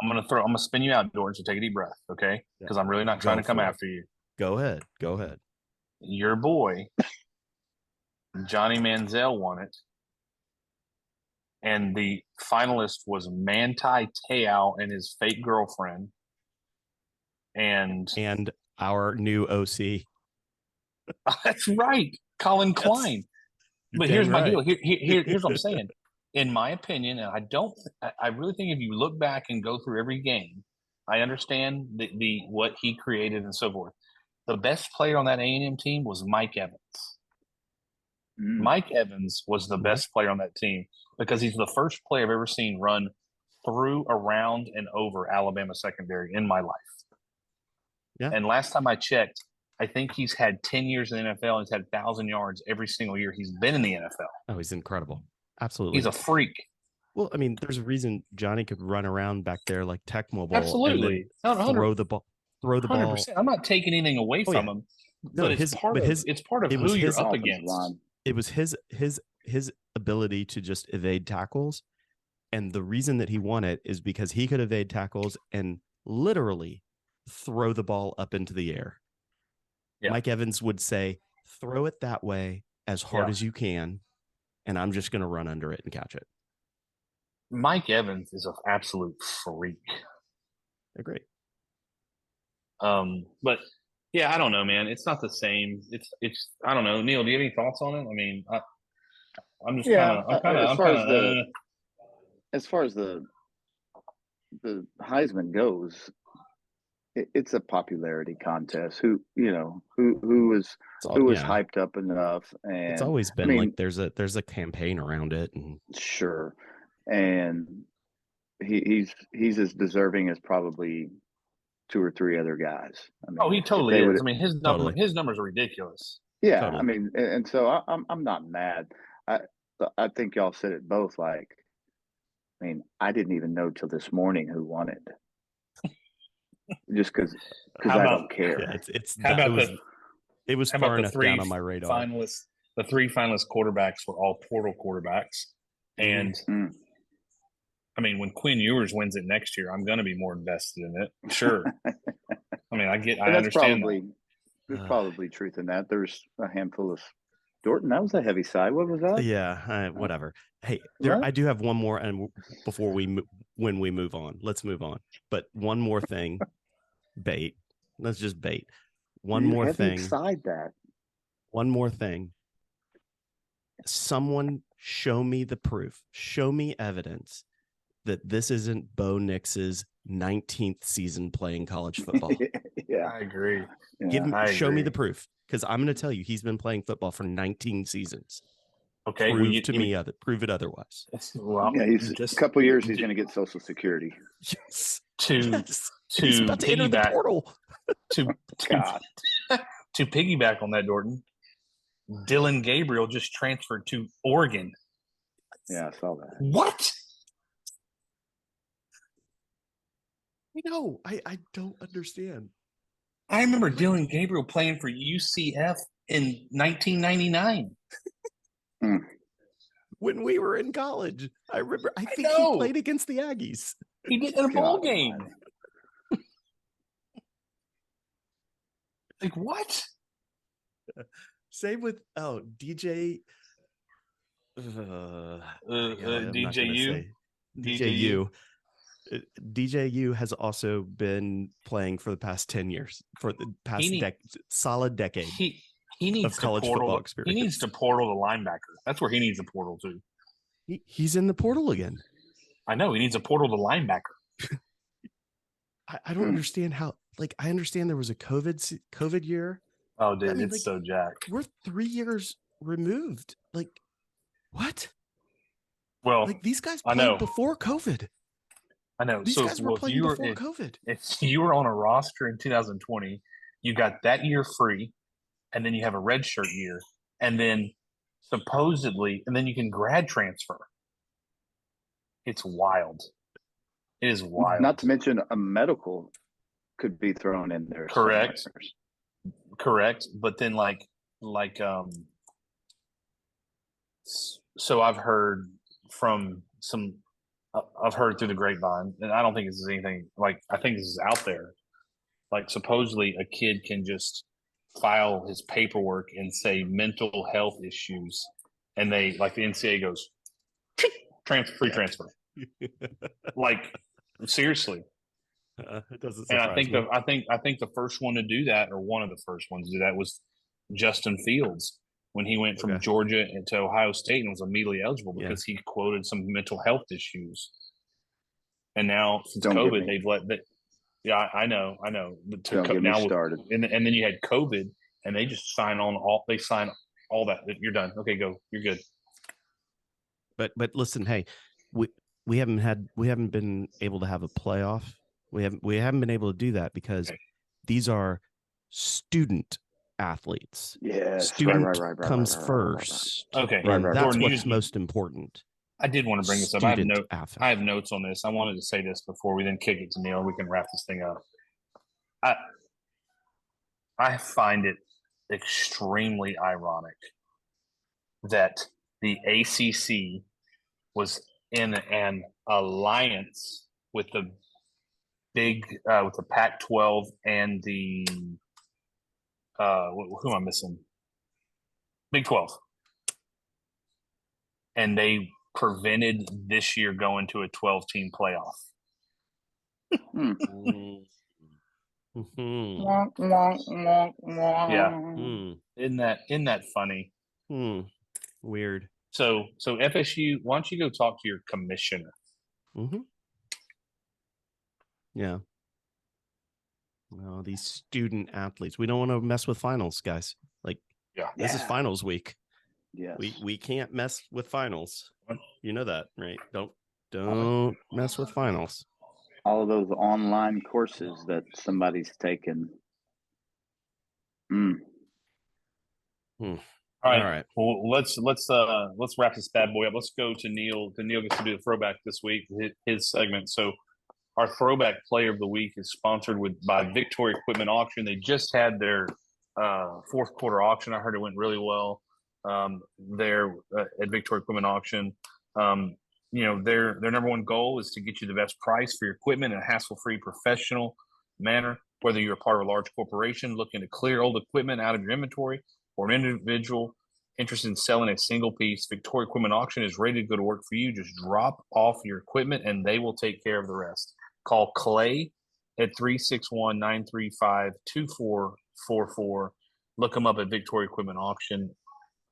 A: I'm gonna spin you outdoors, so take a deep breath, okay? Because I'm really not trying to come after you.
B: Go ahead.
A: Your boy, Johnny Manziel, won it. And the finalist was Manti Te'o and his fake girlfriend. And
B: our new OC.
A: That's right. Colin Klein. But here's my deal. Here's what I'm saying. In my opinion, and I really think if you look back and go through every game, I understand the what he created and so forth. The best player on that A&M team was Mike Evans. Mike Evans was the best player on that team because he's the first player I've ever seen run through, around, and over Alabama secondary in my life.
B: Yeah.
A: And last time I checked, I think he's had 10 years in the NFL and he's had 1,000 yards every single year he's been in the NFL.
B: Oh, he's incredible. Absolutely.
A: He's a freak.
B: Well, I mean, there's a reason Johnny could run around back there like Tech Mobile.
A: Absolutely.
B: And throw the ball. 100%.
A: I'm not taking anything away from him.
B: No,
A: it's part of who you're up against.
B: It was his ability to just evade tackles. And the reason that he won it is because he could evade tackles and literally throw the ball up into the air. Yeah. Mike Evans would say, throw it that way as hard as you can, and I'm just going to run under it and catch it.
A: Mike Evans is an absolute freak.
B: Agree.
A: But yeah, I don't know, man. It's not the same. It's. I don't know. Neil, do you have any thoughts on it? I mean, I'm just
C: as far as the Heisman goes, it's a popularity contest. Who was
B: Yeah,
C: hyped up enough,
B: it's
C: and
B: always
C: I
B: been
C: mean,
B: like there's a campaign around it, and
C: sure, and he's as deserving as probably two or three other guys. I
A: Oh,
C: mean,
A: he
C: if
A: totally
C: they
A: is.
C: would,
A: I mean,
B: totally,
A: his numbers are ridiculous.
C: yeah. I
B: totally.
C: mean, and so I'm not mad. I I think y'all said it both. Like, I mean, I didn't even know till this morning who won it, just because
A: How
C: I
A: about
C: don't
B: Yeah,
C: care.
B: it's
A: how
B: that
A: about the
B: it was
A: how about
B: far
A: the
B: enough down on my radar.
A: finalists? The three finalist quarterbacks were all portal quarterbacks,
B: Mhm.
A: and
C: Mm.
A: I mean, when Quinn Ewers wins it next year, I'm going to be more invested in it. Sure. I mean, I
C: And
A: understand that.
C: there's probably truth in that. There's a handful of Dorton. That was a heavy side. What was that?
B: Yeah, whatever. Hey,
C: What?
B: I do have one more, and before when we move on, let's move on. But one more thing, bait. Let's just bait. One
C: You
B: more
C: heavy
B: thing.
C: side that.
B: One more thing. Someone show me the proof. Show me evidence that this isn't Bo Nix's 19th season playing college football.
C: Yeah.
A: I agree.
C: Yeah.
B: Show me the proof, because I'm going to tell you he's been playing football for 19 seasons.
A: Okay.
B: Prove prove it otherwise.
A: Well,
C: Yeah, he's
A: just
C: a couple years. He's going to get Social Security.
B: Yes.
A: to
B: Yes.
A: to
B: He's about to enter the
A: piggyback
B: portal.
A: to
C: God.
A: to piggyback on that, Dorton. Dylan Gabriel just transferred to Oregon.
C: Yeah, I saw that.
A: What?
B: No, I don't understand.
A: I remember Dylan Gabriel playing for UCF in 1999.
B: When we were in college, I remember. I think he
A: know.
B: played against the Aggies.
A: He did in a bowl game.
C: Almighty.
A: Like what?
B: Same with DJ.
A: DJU.
B: DJU. DJU has also been playing for the past 10 years, for the past solid decade.
A: He needs
B: of college
A: to portal.
B: football experience.
A: He needs to portal the linebacker. That's where he needs a portal to.
B: He's in the portal again.
A: I know he needs a portal to linebacker.
B: I don't understand how. Like, I understand there was a COVID year.
A: Oh, dude,
B: I mean,
A: it's so jacked.
B: We're 3 years removed. Like, what?
A: Well,
B: like these guys played before COVID.
A: I know.
B: These guys were playing before COVID.
A: If you were on a roster in 2020, you got that year free, and then you have a redshirt year, and then supposedly, and then you can grad transfer. It's wild. It is wild.
C: Not to mention a medical could be thrown in there.
A: Correct. Correct. But then so I've heard from I've heard through the grapevine, and I don't think this is anything I think this is out there. Like, supposedly a kid can just file his paperwork and say mental health issues, and they the NCAA goes free transfer. Like, seriously.
B: It doesn't
A: And
B: surprise me.
A: I think the first one to do that, or one of the first ones to do that, was Justin Fields when he went from Georgia into Ohio State and was immediately eligible because he quoted some mental health issues. And now since COVID, they've let that. Yeah, I know. But
C: Don't get me started.
A: And then you had COVID, and they just sign all that. You're done. Okay, go. You're good.
B: But listen, hey, we haven't been able to have a playoff. We haven't been able to do that because these are student athletes.
C: Yeah,
B: student comes first.
A: Okay,
B: and that's what's most important.
A: I did want to bring this up. I have notes on this. I wanted to say this before we then kick it to Neil. We can wrap this thing up. I find it extremely ironic that the ACC was in an alliance with the with the Pac-12 and the who am I missing? Big 12, and they prevented this year going to a 12-team playoff. Yeah. Isn't that funny?
B: Weird.
A: So FSU, why don't you go talk to your commissioner?
B: Yeah. Oh, these student athletes. We don't want to mess with finals, guys. Like, this is finals week.
C: Yes.
B: We can't mess with finals. You know that, right? Don't mess with finals.
C: All of those online courses that somebody's taken.
A: All
C: Mm.
A: right. Well, let's wrap this bad boy up. Let's go to Neil. Neil gets to do the throwback this week, his segment. So our throwback player of the week is sponsored by Victoria Equipment Auction. They just had their fourth quarter auction. I heard it went really well there at Victoria Equipment Auction. Their number one goal is to get you the best price for your equipment in a hassle-free, professional manner. Whether you're a part of a large corporation looking to clear old equipment out of your inventory, or an individual interested in selling a single piece, Victoria Equipment Auction is ready to go to work for you. Just drop off your equipment and they will take care of the rest. Call Clay at 361-935-2444. Look them up at Victoria Equipment Auction.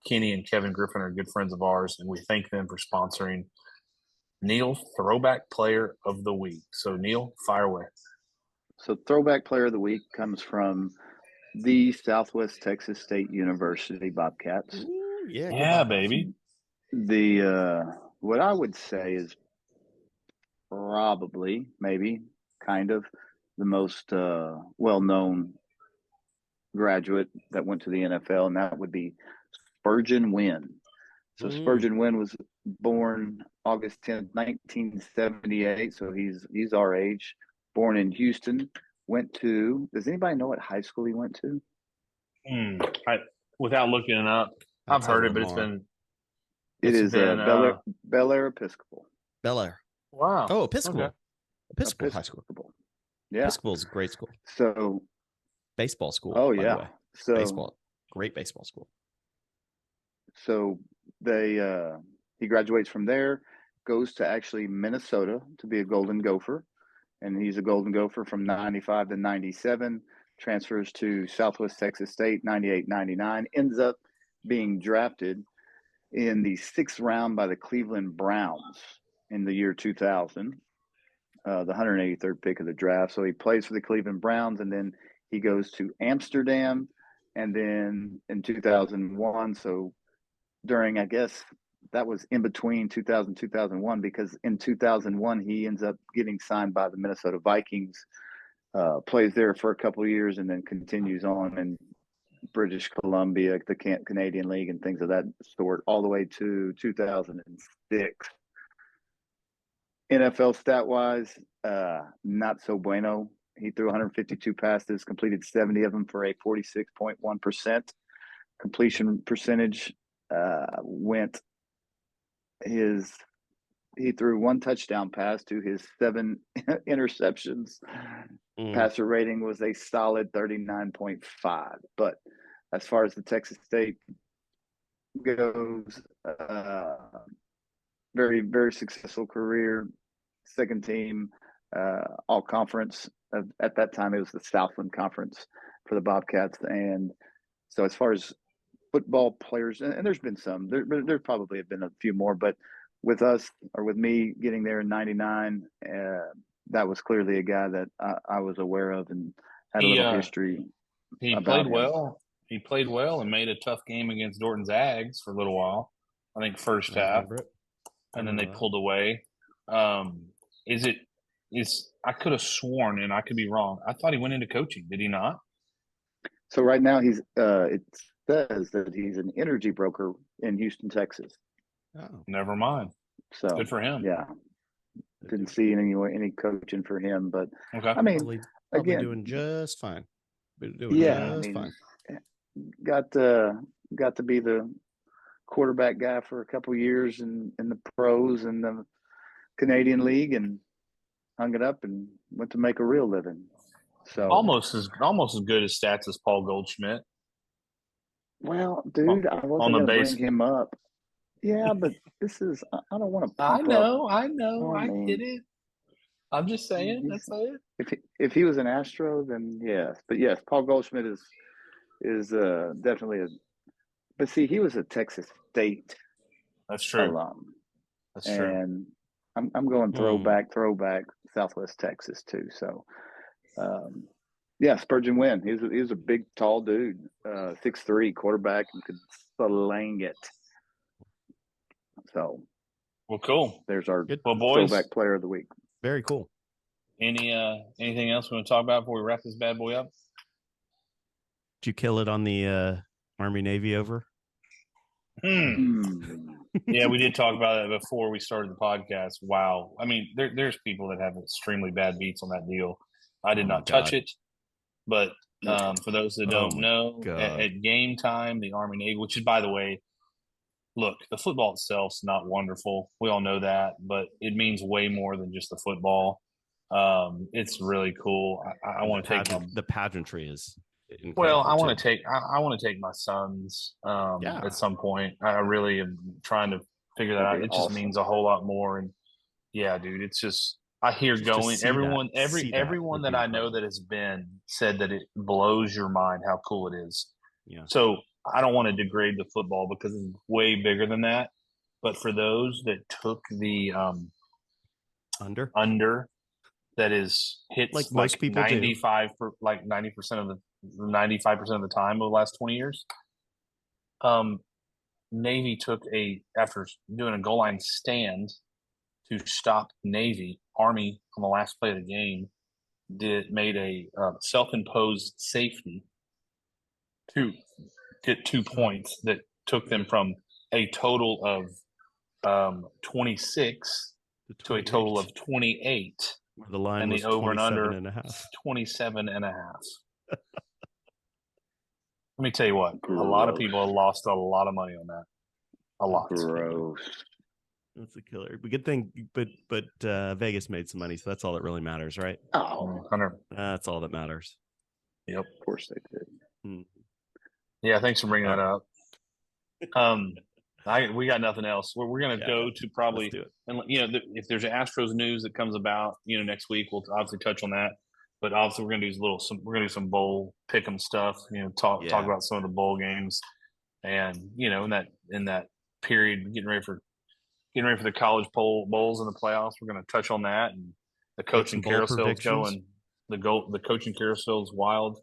A: Kenny and Kevin Griffin are good friends of ours, and we thank them for sponsoring Neil Throwback Player of the Week. So, Neil, fire away.
C: So, Throwback Player of the Week comes from the Southwest Texas State University Bobcats.
B: Ooh,
A: yeah, baby.
C: The what I would say is probably, maybe, kind of the most well-known graduate that went to the NFL, and that would be Spurgeon Wynn. So Spurgeon Wynn was born August 10th, 1978. So he's our age. Born in Houston. Does anybody know what high school he went to?
A: Without looking it up, I've heard it, but
C: it is Bel Air Episcopal.
B: Bel Air.
A: Wow.
B: Oh, Episcopal.
A: Okay.
B: Episcopal High School.
C: Yeah.
B: Episcopal is a great school.
C: So
B: baseball school.
C: Oh,
B: by
C: yeah.
B: the way.
C: So
B: great baseball school.
C: So he graduates from there, goes to actually Minnesota to be a Golden Gopher, and he's a Golden Gopher from 95 to 97, transfers to Southwest Texas State 98, 99, ends up being drafted in the 6th round by the Cleveland Browns in the year 2000, the 183rd pick of the draft. So he plays for the Cleveland Browns, and then he goes to Amsterdam, and then in 2001, so during, I guess, that was in between 2000 2001, because in 2001 he ends up getting signed by the Minnesota Vikings, plays there for a couple of years, and then continues on in British Columbia, the Canadian League, and things of that sort, all the way to 2006. NFL stat wise, not so bueno. He threw 152 passes, completed 70 of them for a 46.1% completion percentage. He threw one touchdown pass to his 7 interceptions. Passer rating was a solid 39.5. But as far as the Texas State goes, very, very successful career. Second team, all conference. At that time, it was the Southland Conference for the Bobcats. And so as far as football players, and there's been some, there probably have been a few more, but with me getting there in 99, that was clearly a guy that I was aware of and had a little history.
A: He played well. He played well and made a tough game against Dorton Zags for a little while. I think first half, and then they pulled away. I could have sworn, and I could be wrong, I thought he went into coaching. Did he not?
C: So right now it says that he's an energy broker in Houston, Texas.
B: Oh,
A: never mind.
C: So
A: good for him.
C: Yeah, didn't see any coaching for him, but
A: okay.
C: I mean,
B: probably
C: again,
B: doing just fine.
C: Fine. Got to be the quarterback guy for a couple years in the pros and the Canadian League, and hung it up and went to make a real living. So
A: almost as good as stats as Paul Goldschmidt.
C: Well, dude, I wasn't going to bring him up. Yeah, but this is, I don't want to pump up.
A: I get it. I'm just saying, that's it.
C: If he was an Astro, then yes. But yes, Paul Goldschmidt is definitely but see, he was a Texas State
A: That's true.
C: alum.
A: That's true.
C: And I'm going throwback Southwest Texas too. So Yeah, Spurgeon Wynn. He's a big, tall dude, 6'3", quarterback, and could slang it. So,
A: Well, cool.
C: there's our
A: Well, boys,
C: throwback player of the week.
B: Very cool.
A: Anything else we want to talk about before we wrap this bad boy up?
B: Did you kill it on the Army Navy over?
A: Yeah, we did talk about it before we started the podcast. Wow. I mean, there's people that have extremely bad beats on that deal. I did not touch it, but for those that don't know, at game time, the Army Navy, which is, by the way, look, the football itself's not wonderful. We all know that, but it means way more than just the football. It's really cool. I want to take
B: the pageantry is
A: well. I want to take my sons at some point. I really am trying to figure that out. It just means a whole lot more. And yeah, dude, it's just I hear everyone that I know that has been said that it blows your mind how cool it is.
B: Yeah.
A: So I don't want to degrade the football because it's way bigger than that. But for those that took the under that is hits
B: like most people
A: 95 for like 90% of the 95% of the time over the last 20 years. Navy took after doing a goal line stand to stop Navy. Army on the last play of the game made a self-imposed safety to get 2 points that took them from a total of 26 to a total of 28.
B: Where the line was
A: the over and under
B: 27
A: and a half. Let me tell you what, a lot of people have lost a lot of money on that. A lot.
C: Gross.
B: That's a killer. But good thing, but Vegas made some money, so that's all that really matters, right?
C: Oh,
A: 100.
B: That's all that matters.
A: Yep.
C: Of course they did.
A: Yeah, thanks for bringing that up. We got nothing else. We're going to go to probably, and if there's Astros news that comes about, next week, we'll obviously touch on that. But obviously, we're going to do some bowl pick'em stuff. Talk about some of the bowl games, and in that period, getting ready for the college bowls and the playoffs. We're going to touch on that, and the coaching carousel is going. The coaching carousel is wild.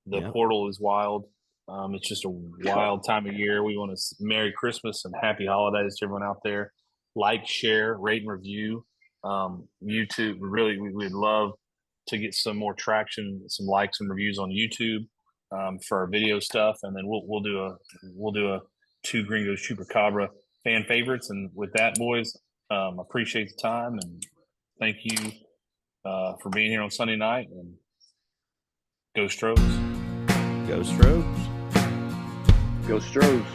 A: The portal is wild. It's just a wild time of year. We want to Merry Christmas and Happy Holidays to everyone out there. Like, share, rate, and review. YouTube, we'd love to get some more traction, some likes and reviews on YouTube for our video stuff, and then we'll do a Two Gringos Chupacabra fan favorites. And with that, boys, appreciate the time and thank you for being here on Sunday night. And go Stros.
B: Go Stros.
C: Go Stros.